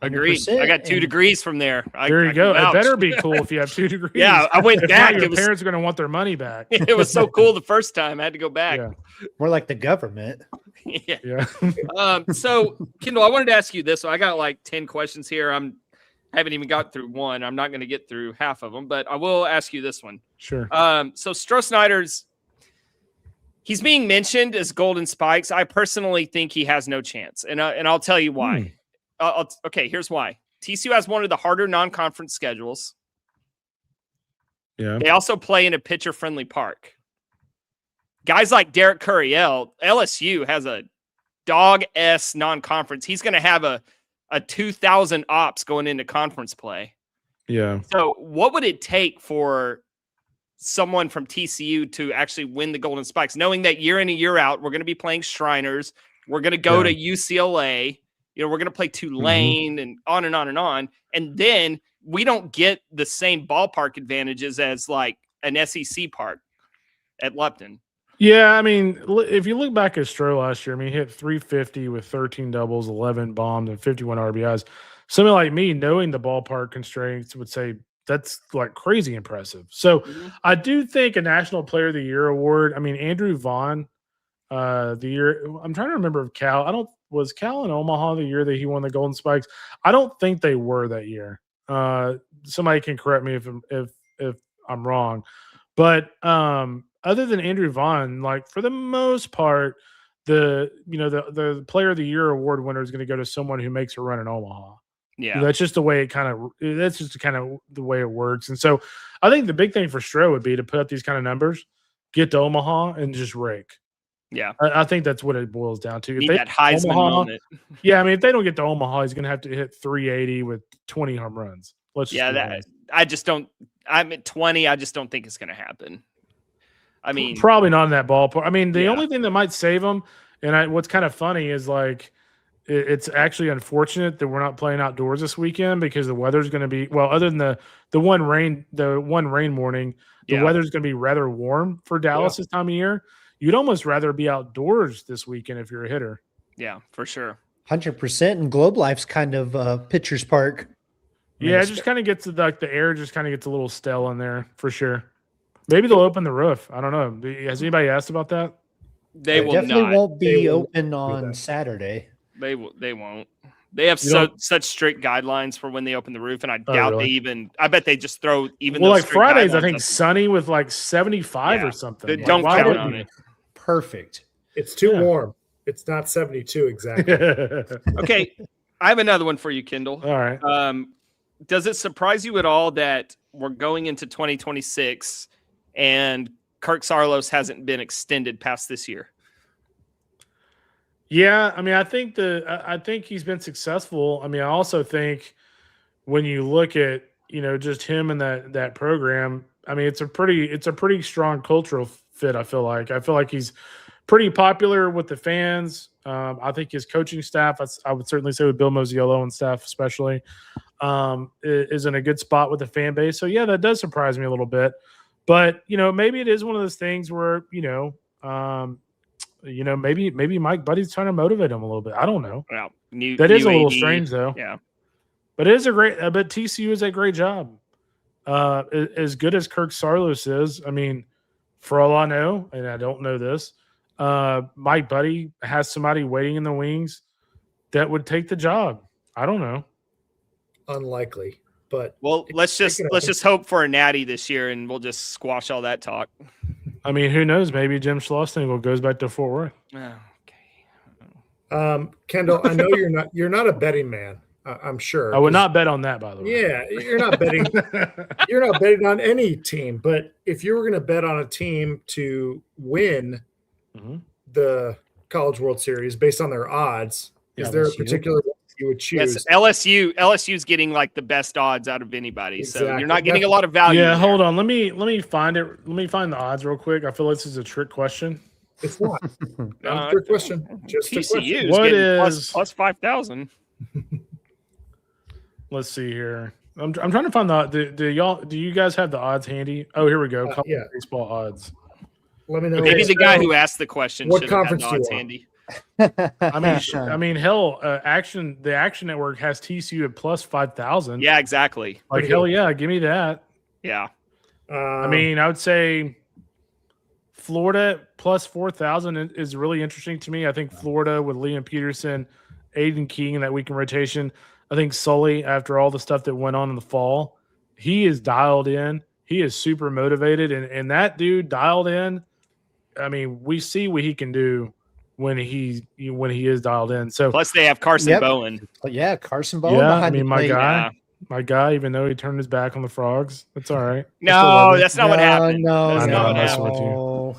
Agreed. I got 2 degrees from there. There you go. It better be cool if you have 2 degrees. Yeah, I went back. Your parents are going to want their money back. It was so cool the first time. I had to go back. Yeah. More like the government. Yeah. So, Kendall, I wanted to ask you this. So I got like 10 questions here. I haven't even got through one. I'm not going to get through half of them, but I will ask you this one. Sure. So Stroh-Snyder's, he's being mentioned as Golden Spikes. I personally think he has no chance, and I'll tell you why. Okay, here's why. TCU has one of the harder non-conference schedules. Yeah. They also play in a pitcher-friendly park. Guys like Derek Curriell, LSU has a dog-s non-conference. He's going to have a 2,000 ops going into conference play. Yeah. So what would it take for someone from TCU to actually win the Golden Spikes, knowing that year in and year out, we're going to be playing Shriners. We're going to go to UCLA. We're going to play Tulane and on and on and on. And then we don't get the same ballpark advantages as like an SEC park at Lupton. Yeah, I mean, if you look back at Stroh last year, I mean, he hit 350 with 13 doubles, 11 bombs, and 51 RBIs. Somebody like me, knowing the ballpark constraints, would say that's like crazy impressive. So I do think a National Player of the Year award. I mean, Andrew Vaughn, the year I'm trying to remember if was Cal in Omaha the year that he won the Golden Spikes. I don't think they were that year. Somebody can correct me if I'm wrong, but other than Andrew Vaughn, like for the most part, the Player of the Year award winner is going to go to someone who makes a run in Omaha. Yeah, that's just the way that's just kind of the way it works. And so I think the big thing for Stroh would be to put up these kind of numbers, get to Omaha, and just rake. Yeah, I think that's what it boils down to. Need that Heisman moment. Yeah, I mean, if they don't get to Omaha, he's going to have to hit 380 with 20 home runs. I just don't. I'm at 20. I just don't think it's going to happen. I mean, probably not in that ballpark. I mean, the only thing that might save him, and what's kind of funny is like, it's actually unfortunate that we're not playing outdoors this weekend because the weather's going to be other than the one rain morning, the weather's going to be rather warm for Dallas this time of year. You'd almost rather be outdoors this weekend if you're a hitter. Yeah, for sure. 100%. And Globe Life's kind of pitcher's park. Yeah, it just kind of gets like the air just kind of gets a little stale in there for sure. Maybe they'll open the roof. I don't know. Has anybody asked about that? They will definitely not. Won't be open on Saturday. They won't. They have such strict guidelines for when they open the roof, and I doubt they even. I bet they just throw even. Well, like Fridays, I think sunny with like 75 or something. They don't count on it. Perfect. It's too warm. It's not 72 exactly. Okay, I have another one for you, Kendall. All right. Does it surprise you at all that we're going into 2026 and Kirk Saarloos hasn't been extended past this year? Yeah, I mean, I think he's been successful. I mean, I also think when you look at just him and that program, I mean, it's a pretty strong cultural fit. I feel like he's pretty popular with the fans. I think his coaching staff, I would certainly say with Bill Mosiello and staff especially, is in a good spot with the fan base. So yeah, that does surprise me a little bit. But maybe it is one of those things where maybe Mike Buddy's trying to motivate him a little bit. I don't know. Well, that is a little strange though. Yeah, but it is but TCU is a great job. As good as Kirk Saarloos is, I mean, for all I know, and I don't know this, Mike Buddy has somebody waiting in the wings that would take the job. I don't know. Unlikely, but let's just hope for a natty this year, and we'll just squash all that talk. I mean, who knows? Maybe Jim Schlossnagle goes back to Fort Worth. Okay. Kendall, I know you're not a betting man. I'm sure. I would not bet on that, by the way. Yeah, you're not betting. You're not betting on any team. But if you were going to bet on a team to win the College World Series based on their odds, is there a particular one you would choose? Yes, LSU's getting like the best odds out of anybody. Exactly. So you're not getting a lot of value. Yeah, hold on. Let me find it. Let me find the odds real quick. I feel like this is a trick question. It's not. Not a trick question. Just TCU what is plus 5,000. Let's see here. I'm trying to find do you guys have the odds handy? Oh, here we go. Yeah. Baseball odds. Let me know. Maybe the guy who asked the question what should have conference had the odds handy. I mean, hell, the Action Network has TCU at plus 5,000. Yeah, exactly. Like hell yeah, give me that. Yeah. I mean, I would say Florida plus 4,000 is really interesting to me. I think Florida with Liam Peterson, Aiden King in that weekend rotation. I think Sully, after all the stuff that went on in the fall, he is dialed in. He is super motivated, and that dude dialed in. I mean, we see what he can do when he is dialed in. So plus they have Carson Bowen. Yeah, Carson Bowen. Yeah, I mean my guy, even though he turned his back on the Frogs, that's all right. No, that's not what happened. No,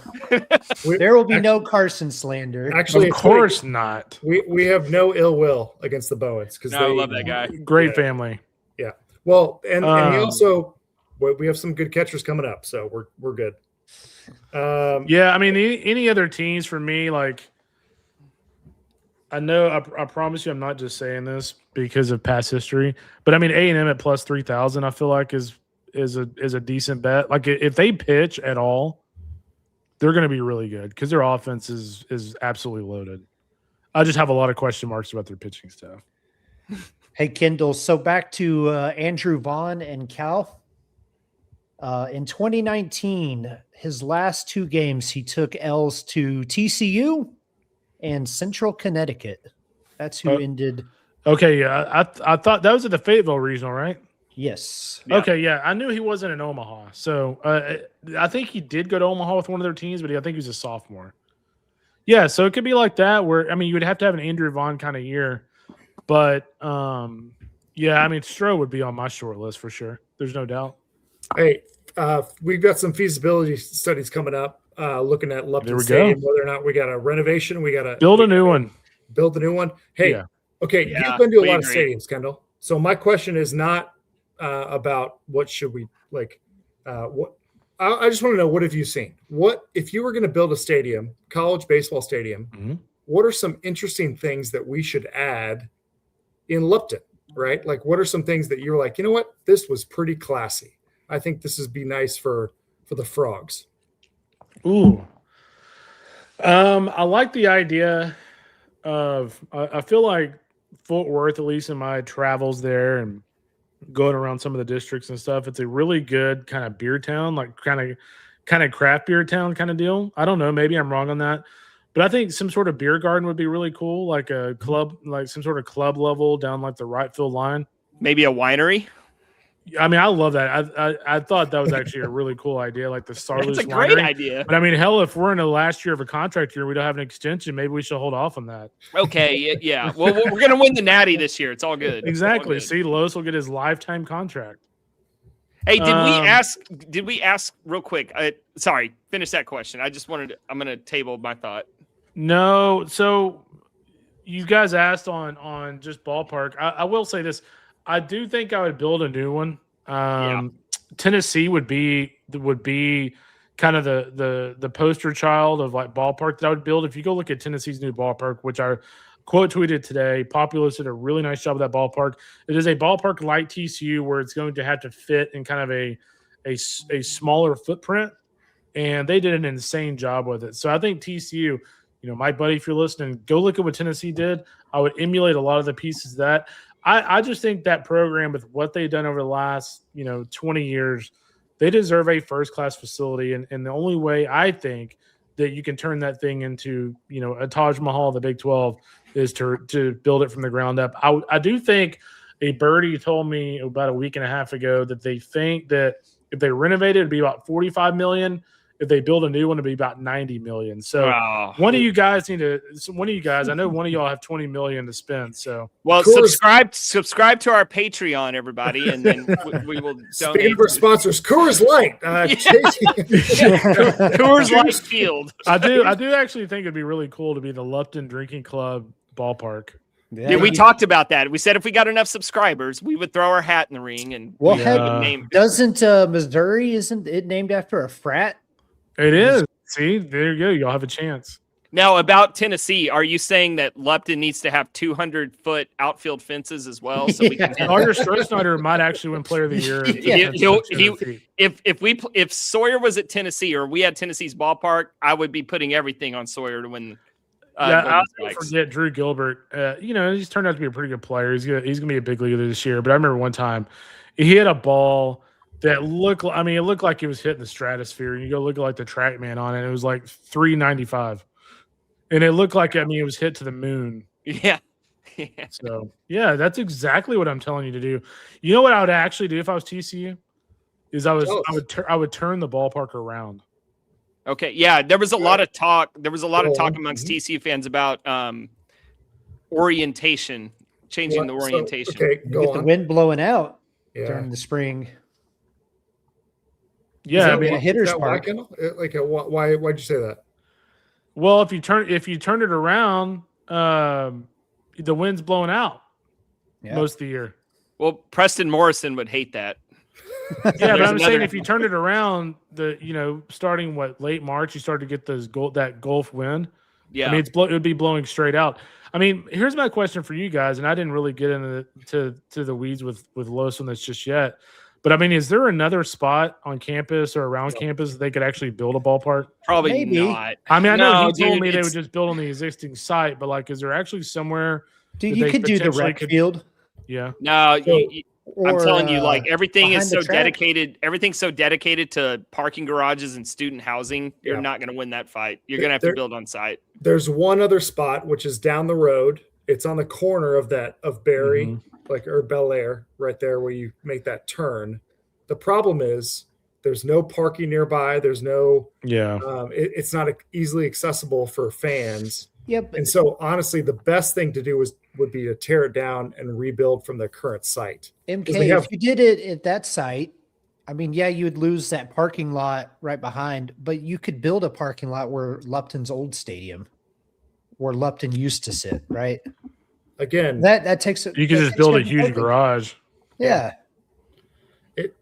there will be no Carson slander. Actually, of course not. We have no ill will against the Bowens because I love that guy. Great family. Yeah. Well, and we also we have some good catchers coming up, so we're good. Yeah, I mean, any other teams for me, like I know I promise you I'm not just saying this because of past history, but I mean A&M at plus 3,000 I feel like is a decent bet. Like if they pitch at all, they're going to be really good because their offense is absolutely loaded. I just have a lot of question marks about their pitching staff. Hey Kendall, so back to Andrew Vaughn and Cal. In 2019, his last two games, he took L's to TCU and Central Connecticut. That's who ended. Okay, yeah. I thought that was at the Fayetteville Regional, right? Yes. Yeah. Okay, yeah. I knew he wasn't in Omaha. So I think he did go to Omaha with one of their teams, but I think he was a sophomore. Yeah, so it could be like that where, I mean, you would have to have an Andrew Vaughn kind of year. But, yeah, I mean, Stroh would be on my short list for sure. There's no doubt. Hey, we've got some feasibility studies coming up, looking at Lupton Stadium, whether or not we got a renovation, we got to build a new one. Build a new one. Hey, okay, you've been to a lot of stadiums, Kendall. So my question is not about what should we like. What I just want to know, what have you seen? What if you were going to build a stadium, college baseball stadium? Mm-hmm. What are some interesting things that we should add in Lupton? Right, like what are some things that you're like, you know what, this was pretty classy. I think this would be nice for the Frogs. Ooh. I like the idea of I feel like Fort Worth, at least in my travels there and going around some of the districts and stuff, it's a really good kind of beer town, like kind of craft beer town kind of deal. I don't know, maybe I'm wrong on that. But I think some sort of beer garden would be really cool, like a club, like some sort of club level down like the right field line. Maybe a winery. I mean, I love that. I thought that was actually a really cool idea, like the Starless. It's a great idea. But I mean, hell, if we're in the last year of a contract year, we don't have an extension. Maybe we should hold off on that. Okay, yeah. Well, we're gonna win the Natty this year. It's all good. Exactly. All good. See, Lois will get his lifetime contract. Hey, did we ask real quick? Sorry, finish that question. I'm gonna table my thought. No, so you guys asked on just ballpark. I will say this. I do think I would build a new one. Tennessee would be kind of the poster child of like ballpark that I would build. If you go look at Tennessee's new ballpark, which I quote tweeted today, Populous did a really nice job of that ballpark. It is a ballpark like TCU where it's going to have to fit in kind of a smaller footprint, and they did an insane job with it. So I think TCU, my buddy, if you're listening, go look at what Tennessee did. I would emulate a lot of the pieces of that. I just think that program, with what they've done over the last 20 years, they deserve a first-class facility. And the only way I think that you can turn that thing into a Taj Mahal of the Big 12 is to build it from the ground up. I do think a birdie told me about a week and a half ago that they think that if they renovate it, it'd be about $45 million. If they build a new one, it'd be about $90 million. So one of you guys, I know one of y'all have $20 million to spend. So subscribe to our Patreon, everybody, and then we will donate. Speaking of our sponsors, Coors Light, Coors Light Field. I do actually think it'd be really cool to be the Lupton Drinking Club ballpark. Yeah, we talked about that. We said if we got enough subscribers, we would throw our hat in the ring and name. Doesn't Missouri, isn't it named after a frat? It is. See, there you go. Y'all have a chance. Now, about Tennessee, are you saying that Lupton needs to have 200-foot outfield fences as well? So we can. Roger Strohsnyder might actually win Player of the Year. If Sawyer was at Tennessee or we had Tennessee's ballpark, I would be putting everything on Sawyer to win. I'll Golden never Spikes. forget Drew Gilbert. He's turned out to be a pretty good player. He's gonna be a big leaguer this year. But I remember one time he hit a ball that looked. It looked like it was hitting the stratosphere. And you go look at like the TrackMan on it. It was like 395, and it looked like it was hit to the moon. Yeah. So yeah, that's exactly what I'm telling you to do. You know what I would actually do if I was TCU? Is I would turn the ballpark around. Okay. Yeah. There was a lot of talk. There was a lot of talk amongst Mhm. TCU fans about orientation, changing the orientation. Okay, You go get the on. wind blowing out Yeah. during the spring. Yeah, a hitter's is that why, park. Kendall? Why'd you say that? well, if you turn it around, the wind's blowing out Yeah. most of the year. Well, Preston Morrison would hate that. Yeah, but There's I'm saying another- if you turn it around, starting late March, you start to get that Gulf wind. Yeah. It would be blowing straight out. Here's my question for you guys, and I didn't really get into to the weeds with Los on this just yet. But is there another spot on campus or around campus that they could actually build a ballpark? Probably Maybe. not. I know No, he told dude, me they it's- would just build on the existing site, but is there actually somewhere? Dude, that you they could do the potentially rec could- field. Yeah. No, So- I'm or, telling you, like everything is behind the so track. dedicated. Everything's so dedicated to parking garages and student housing. You're Yeah. not going to win that fight. You're going to have There- to build on site. There's one other spot which is down the road. It's on the corner of Berry, Mhm. or Bel Air, right there where you make that turn. The problem is there's no parking nearby. There's no. Yeah. It's not easily accessible for fans. Yep. And so, honestly, the best thing to do would be to tear it down and rebuild from the current site. MK, they have- if you did it at that site, you would lose that parking lot right behind, but you could build a parking lot where Lupton's old stadium, where Lupton used to sit, right? Again, That takes You could just build a huge garage. Yeah.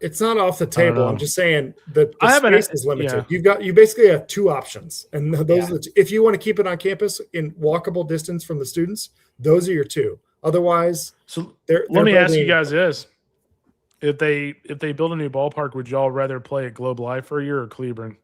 it's not off the table. I'm know. just saying that the I haven't- space is limited. yeah. You basically have two options, and those Yeah. are if you want to keep it on campus in walkable distance from the students, those are your two. Otherwise, So they're let me ask you building- guys this: if they build a new ballpark, would y'all rather play at Globe Life for a year or Cleburne?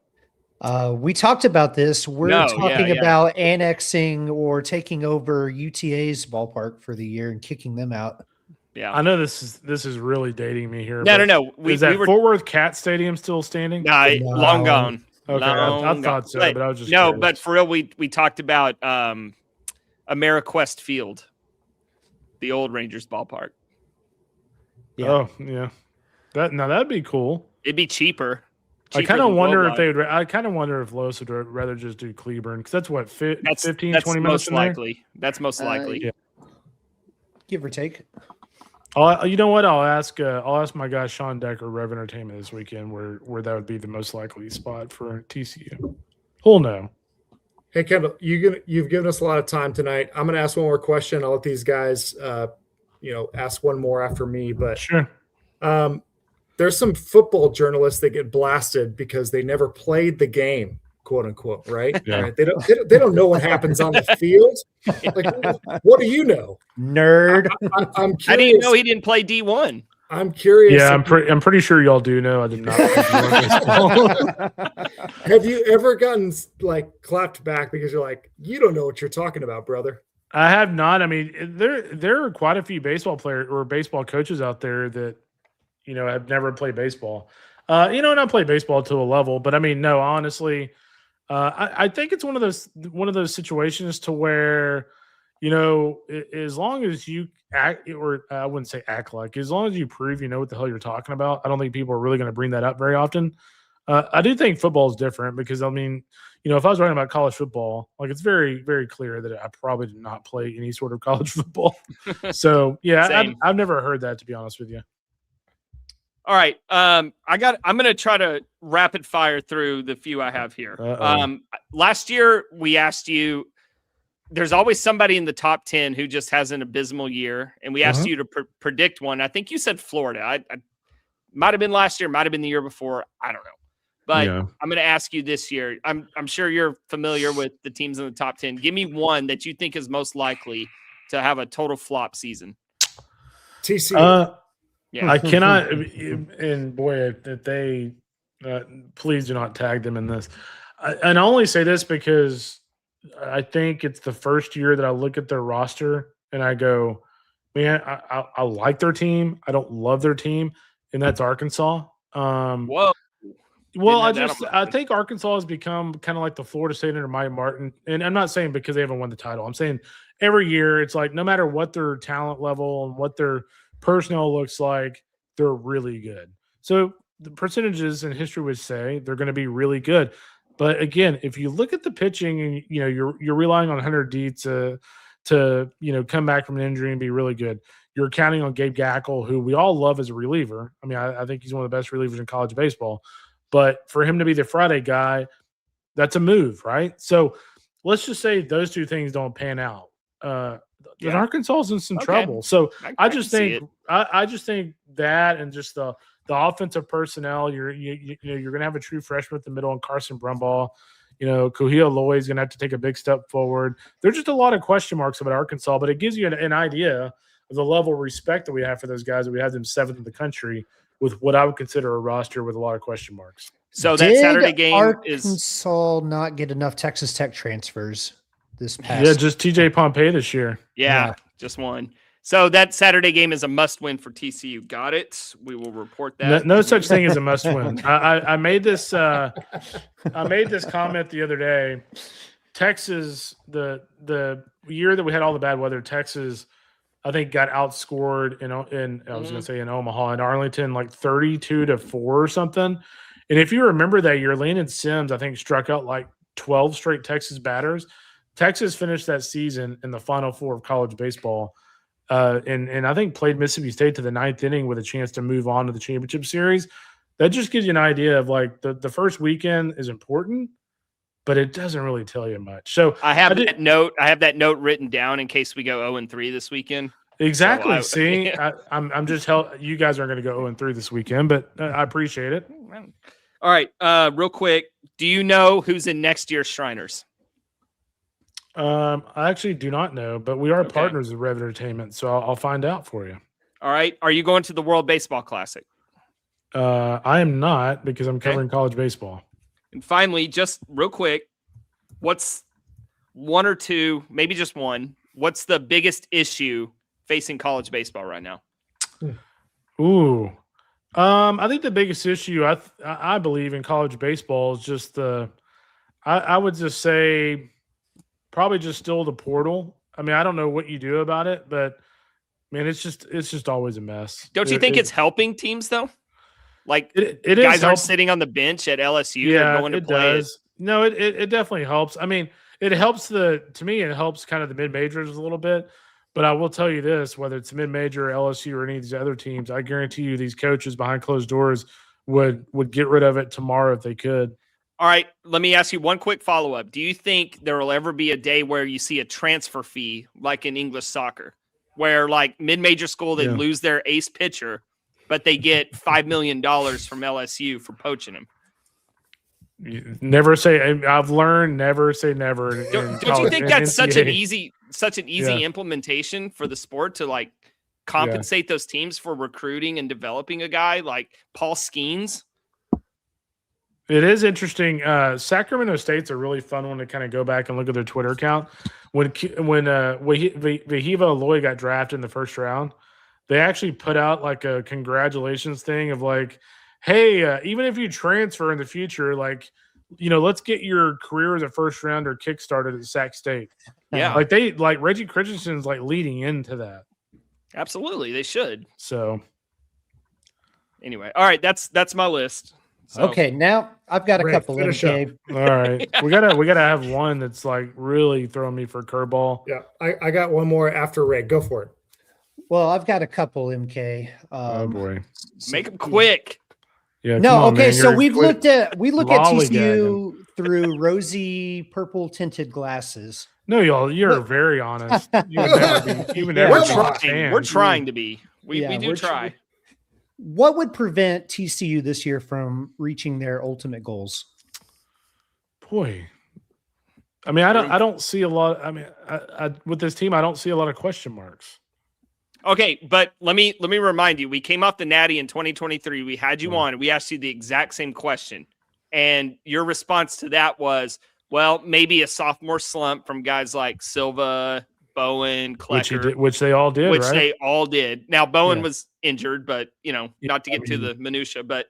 We talked about this. We're No, talking yeah. about annexing or taking over UTA's ballpark for the year and kicking them out. Yeah. I know this is really dating me here. No, but no, no. Is that Fort Worth Cat Stadium still standing? Nah, No. long gone. Okay, Long I gone. thought so, but I was just no. curious. But for real, we talked about AmeriQuest Field, the old Rangers ballpark. Yeah. Oh yeah, that'd be cool. It'd be cheaper. I Cheaper kind of than wonder Globe if they Life. would. I kind of wonder if Los would rather just do Cleburne because that's what 15, That's 20 minutes most from there? likely. That's most likely. yeah. Give or take. You know what? I'll ask my guy Sean Decker, Rev Entertainment, this weekend where that would be the most likely spot for TCU. He'll know. Hey, Kendall, you've given us a lot of time tonight. I'm going to ask one more question. I'll let these guys, ask one more after me. But Sure. there's some football journalists that get blasted because they never played the game, quote unquote. Right? Yeah. Right? They don't know what happens on the field. Like, what do you know? Nerd. I'm curious. How do you know he didn't play D1? I'm curious. Yeah, I'm pretty sure y'all do know I did not. Have you ever gotten clapped back because you're like, you don't know what you're talking about, brother? I have not. There are quite a few baseball players or baseball coaches out there that have never played baseball. And I play baseball to a level, but no, honestly, I think it's one of those situations to where, as long as you act, or I wouldn't say act like, as long as you prove you know what the hell you're talking about, I don't think people are really going to bring that up very often. I do think football is different because if I was writing about college football, it's very, very clear that I probably did not play any sort of college football. So yeah, I've never heard that, to be honest with you. All right. I'm going to try to rapid fire through the few I have here. Last year we asked you, there's always somebody in the top 10 who just has an abysmal year. And we asked you to predict one. I think you said Florida. I might've been last year, might've been the year before. I don't know, but Yeah. I'm going to ask you this year. I'm sure you're familiar with the teams in the top 10. Give me one that you think is most likely to have a total flop season. TCU. Yeah. I cannot, and boy, if they please do not tag them in this. And I only say this because I think it's the first year that I look at their roster and I go, man, I like their team. I don't love their team, and that's Arkansas. Whoa. Well, Didn't have that on my I list. think Arkansas has become kind of like the Florida State under Mike Martin, and I'm not saying because they haven't won the title. I'm saying every year it's like no matter what their talent level and what their personnel looks like, they're really good. So the percentages in history would say they're going to be really good. But again, if you look at the pitching and you're relying on Hunter D to come back from an injury and be really good. You're counting on Gabe Gackle, who we all love as a reliever. I mean, I think he's one of the best relievers in college baseball. But for him to be the Friday guy, that's a move, right? So let's just say those two things don't pan out. Then Arkansas is in some trouble. So I just think that, and just the offensive personnel, you're going to have a true freshman at the middle and Carson Brumbaugh. Kuhio Loy is going to have to take a big step forward. There's just a lot of question marks about Arkansas, but it gives you an idea of the level of respect that we have for those guys. That we have them 7th in the country with what I would consider a roster with a lot of question marks. So that Saturday game Arkansas not get enough Texas Tech transfers this past. Yeah, just TJ Pompey this year. Yeah, just one. So that Saturday game is a must-win for TCU. Got it. We will report that. No such thing as a must-win. I made this. I made this comment the other day. Texas, the year that we had all the bad weather, Texas, I think got outscored in I was going to say in Omaha and Arlington like 32-4 or something. And if you remember that year, Landon Sims I think struck out like 12 straight Texas batters. Texas finished that season in the Final Four of college baseball. And I think played Mississippi State to the 9th inning with a chance to move on to the championship series. That just gives you an idea of like the first weekend is important, but it doesn't really tell you much. So I have that note written down in case we go 0-3 this weekend. Exactly. So See, I'm just you guys aren't going to go 0-3 this weekend, but I appreciate it. All right. Real quick. Do you know who's in next year's Shriners? I actually do not know, but we are partners with Rev Entertainment, so I'll find out for you. All right. Are you going to the World Baseball Classic? I am not, because I'm covering college baseball. And finally, just real quick, what's one or two, maybe just one, what's the biggest issue facing college baseball right now? Ooh. I think the biggest issue I believe in college baseball is just I would just say probably just still the portal. I mean, I don't know what you do about it, but man, it's just always a mess. Don't you think it's helping teams though? Like it guys aren't sitting on the bench at LSU. Yeah, they're going to play. Does. No, it definitely helps. I mean, it helps it helps kind of the mid majors a little bit. But I will tell you this, whether it's mid-major or LSU or any of these other teams, I guarantee you these coaches behind closed doors would get rid of it tomorrow if they could. All right, let me ask you one quick follow-up. Do you think there will ever be a day where you see a transfer fee like in English soccer, where like mid-major school, they lose their ace pitcher, but they get $5 million from LSU for poaching him? Never say I've learned never say never. Don't you think that's such an easy implementation for the sport to like compensate those teams for recruiting and developing a guy like Paul Skeens? It is interesting. Sacramento State's a really fun one to kind of go back and look at their Twitter account. When Vahiva Loy got drafted in the first round, they actually put out like a congratulations thing of like, hey, even if you transfer in the future, like, let's get your career as a first rounder kickstarted at Sac State. Yeah. Like Reggie Christensen's like leading into that. Absolutely. They should. So anyway, all right. That's my list. So. Okay. Now I've got a couple of them. All right. We gotta have one that's like really throwing me for a curveball. Yeah. I got one more after Ray. Go for it. Well, I've got a couple, MK. Oh boy. Make them quick. Yeah, no, okay. Man. So we look at TCU through rosy purple tinted glasses. No, you're very honest. We're trying to be. We do try. What would prevent TCU this year from reaching their ultimate goals? Boy, I mean, I don't see a lot. I mean, with this team, I don't see a lot of question marks. Okay, but let me remind you, we came off the Natty in 2023. We had you on, and we asked you the exact same question. And your response to that was, Well, maybe a sophomore slump from guys like Silva, Bowen, Klecker, which they all did, which right? they all did. Now Bowen Yeah. was injured, but not to get to the minutia, but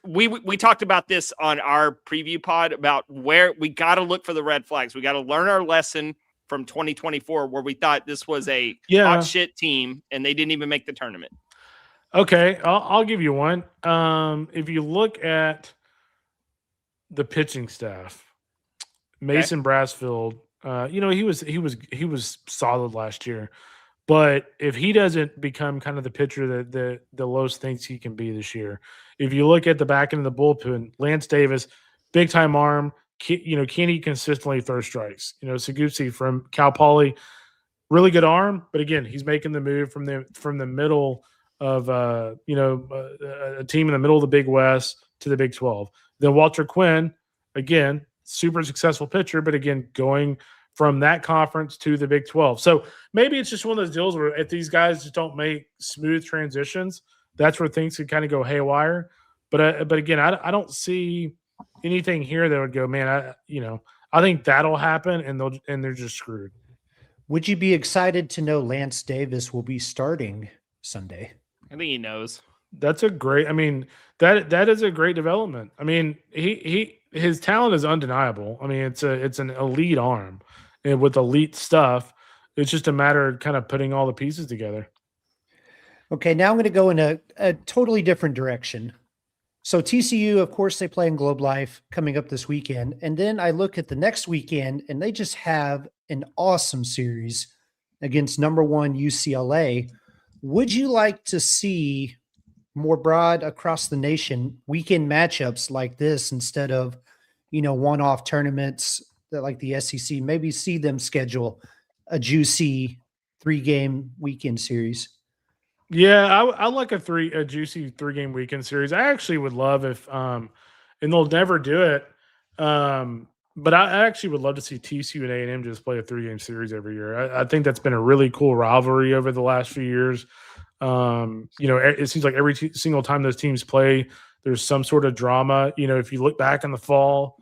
we talked about this on our preview pod about where we got to look for the red flags. We got to learn our lesson from 2024, where we thought this was a hot shit team and they didn't even make the tournament. Okay, I'll give you one. If you look at the pitching staff, Mason Brassfield, he was solid last year, but if he doesn't become kind of the pitcher that the Los thinks he can be this year, if you look at the back end of the bullpen, Lance Davis, big time arm, can he consistently throw strikes? Segusi from Cal Poly, really good arm, but again, he's making the move from the middle of a team in the middle of the Big West to the Big 12. Then Walter Quinn, again, super successful pitcher, but again, going from that conference to the Big 12. So maybe it's just one of those deals where if these guys just don't make smooth transitions, that's where things can kind of go haywire. But again, I don't see anything here that would go, man, I think that'll happen and they're just screwed. Would you be excited to know Lance Davis will be starting Sunday? I think he knows. That's a great. I mean, that is a great development. I mean, his talent is undeniable. I mean, it's an elite arm, and with elite stuff, it's just a matter of kind of putting all the pieces together. Okay, now I'm going to go in a totally different direction. So TCU, of course, they play in Globe Life coming up this weekend, and then I look at the next weekend, and they just have an awesome series against number 1 UCLA. Would you like to see more broad across the nation weekend matchups like this instead of, one-off tournaments that like the SEC? Maybe see them schedule a juicy 3-game weekend series. Yeah, I like a juicy 3-game weekend series. I actually would love if, and they'll never do it, but I actually would love to see TCU and A&M just play a 3-game series every year. I think that's been a really cool rivalry over the last few years. It seems like every single time those teams play, there's some sort of drama. If you look back in the fall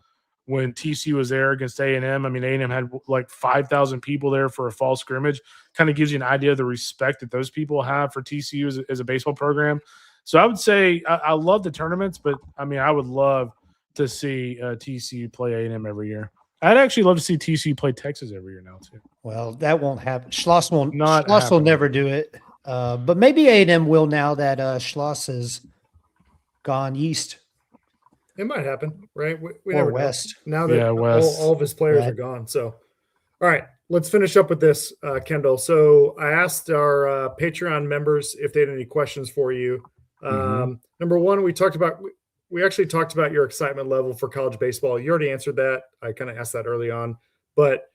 when TCU was there against A&M, I mean, A&M had like 5,000 people there for a fall scrimmage. Kind of gives you an idea of the respect that those people have for TCU as a baseball program. So I would say I love the tournaments, but I mean, I would love to see TCU play A&M every year. I'd actually love to see TCU play Texas every year now too. Well, that won't happen. Schloss will never do it. But maybe A&M will now that Schloss has gone east. It might happen, right? We or never west. Know. Now that all of his players are gone. So, all right, let's finish up with this, Kendall. So I asked our Patreon members if they had any questions for you. Number one, we actually talked about your excitement level for college baseball. You already answered that. I kind of asked that early on, but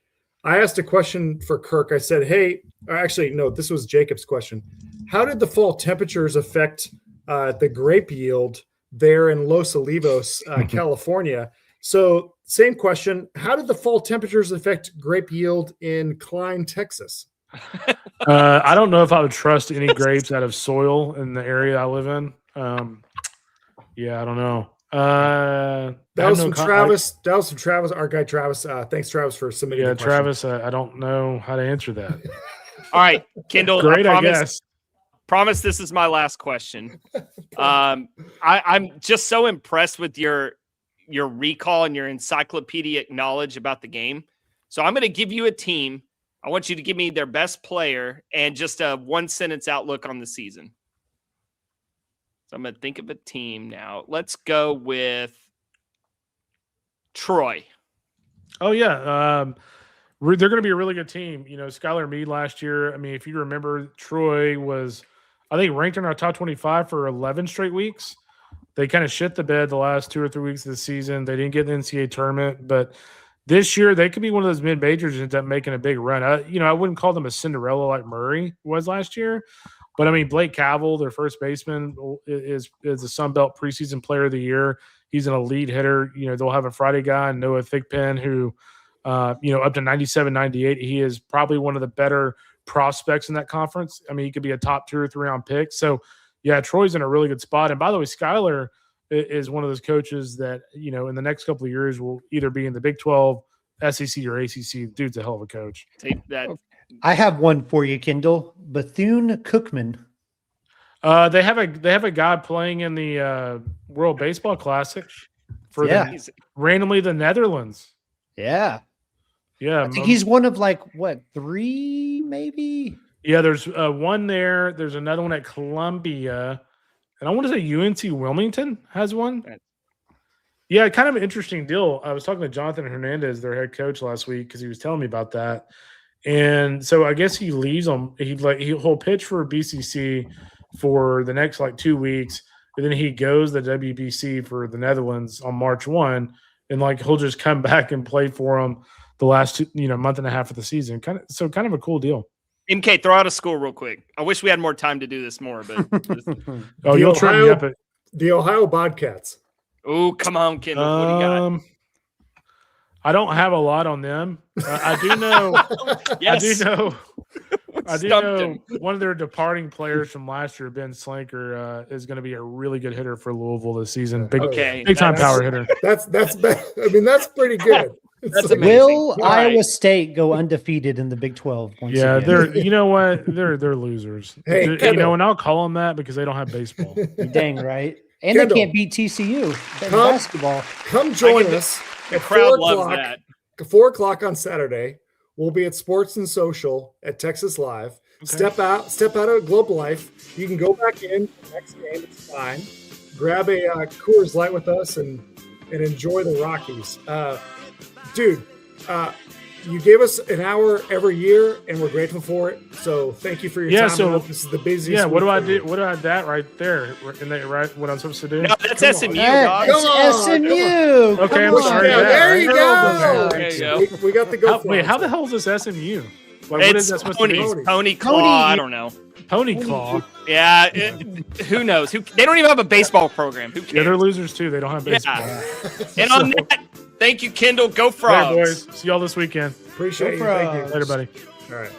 I asked a question for Kirk. I said, this was Jacob's question. How did the fall temperatures affect the grape yield there in Los Olivos, California? So same question. How did the fall temperatures affect grape yield in Klein, Texas? I don't know if I would trust any grapes out of soil in the area I live in. Yeah, I don't know. That was from Travis. That was from Travis, our guy Travis. Thanks, Travis, for submitting. Yeah, Travis. I don't know how to answer that. All right, Kendall. Great, I guess. Promise this is my last question. I'm just so impressed with your recall and your encyclopedic knowledge about the game. So I'm going to give you a team. I want you to give me their best player and just a 1-sentence outlook on the season. So I'm going to think of a team now. Let's go with Troy. Oh, yeah. They're going to be a really good team. Skylar Meade last year, I mean, if you remember, Troy was, I think, ranked in our top 25 for 11 straight weeks. They kind of shit the bed the last 2 or 3 weeks of the season. They didn't get in the NCAA tournament, but this year they could be one of those mid-majors and end up making a big run. I wouldn't call them a Cinderella like Murray was last year, but I mean, Blake Cavell, their first baseman, is the Sun Belt preseason player of the year. He's an elite hitter. They'll have a Friday guy, Noah Thigpen, who, up to 97, 98. He is probably one of the better prospects in that conference. I mean, he could be a top 2 or 3 round pick. So, yeah, Troy's in a really good spot. And by the way, Skylar is one of those coaches that, in the next couple of years will either be in the Big 12, SEC, or ACC. Dude's a hell of a coach. Take that. I have one for you, Kendall. Bethune-Cookman. They have a guy playing in the World Baseball Classic for randomly the Netherlands. Yeah. Yeah. I think he's one of 3 maybe? Yeah, there's one there. There's another one at Columbia. And I want to say UNC Wilmington has one. Yeah, kind of an interesting deal. I was talking to Jonathan Hernandez, their head coach, last week because he was telling me about that. And so I guess he leaves on he'll pitch for BCC for the next 2 weeks, and then he goes to WBC for the Netherlands on March 1, and he'll just come back and play for them the last month and a half of the season. Kind of a cool deal. MK, throw out a score real quick. I wish we had more time to do this more, but you'll trip me up. The Ohio Bobcats. Oh, come on, Kendall. What do you got? I don't have a lot on them. I do know. Yes. I do know one of their departing players from last year, Ben Slanker, is going to be a really good hitter for Louisville this season. Big time power hitter. That's pretty good. That's amazing. Will Iowa State go undefeated in the Big 12? Yeah, they're. You know what? They're losers. Hey, and I'll call them that because they don't have baseball. Dang right. And Kendall, they can't beat TCU in basketball. Come join us. The crowd loves that. 4 o'clock on Saturday. We'll be at Sports and Social at Texas Live. Okay. Step out of Global Life. You can go back in the next game. It's fine. Grab a Coors Light with us and enjoy the Rockies. Dude, you give us an hour every year, and we're grateful for it. So thank you for your time. So this is the busiest. Yeah, what do I do? What do I that right there? Right, what I'm supposed to do? No, that's SMU, dog. That's SMU. Okay, I'm sorry. Yeah, there you go. There you go. We got the go. Wait, how the hell is this SMU? What is that supposed to be? Pony Claw. I don't know. Pony Claw. Yeah, who knows? They don't even have a baseball program. Who cares? Yeah, they're losers too. They don't have baseball. Yeah. And on that, thank you, Kendall. Go Frogs. All right, boys. See y'all this weekend. Appreciate you. Frogs. Thank you. Later, buddy. All right.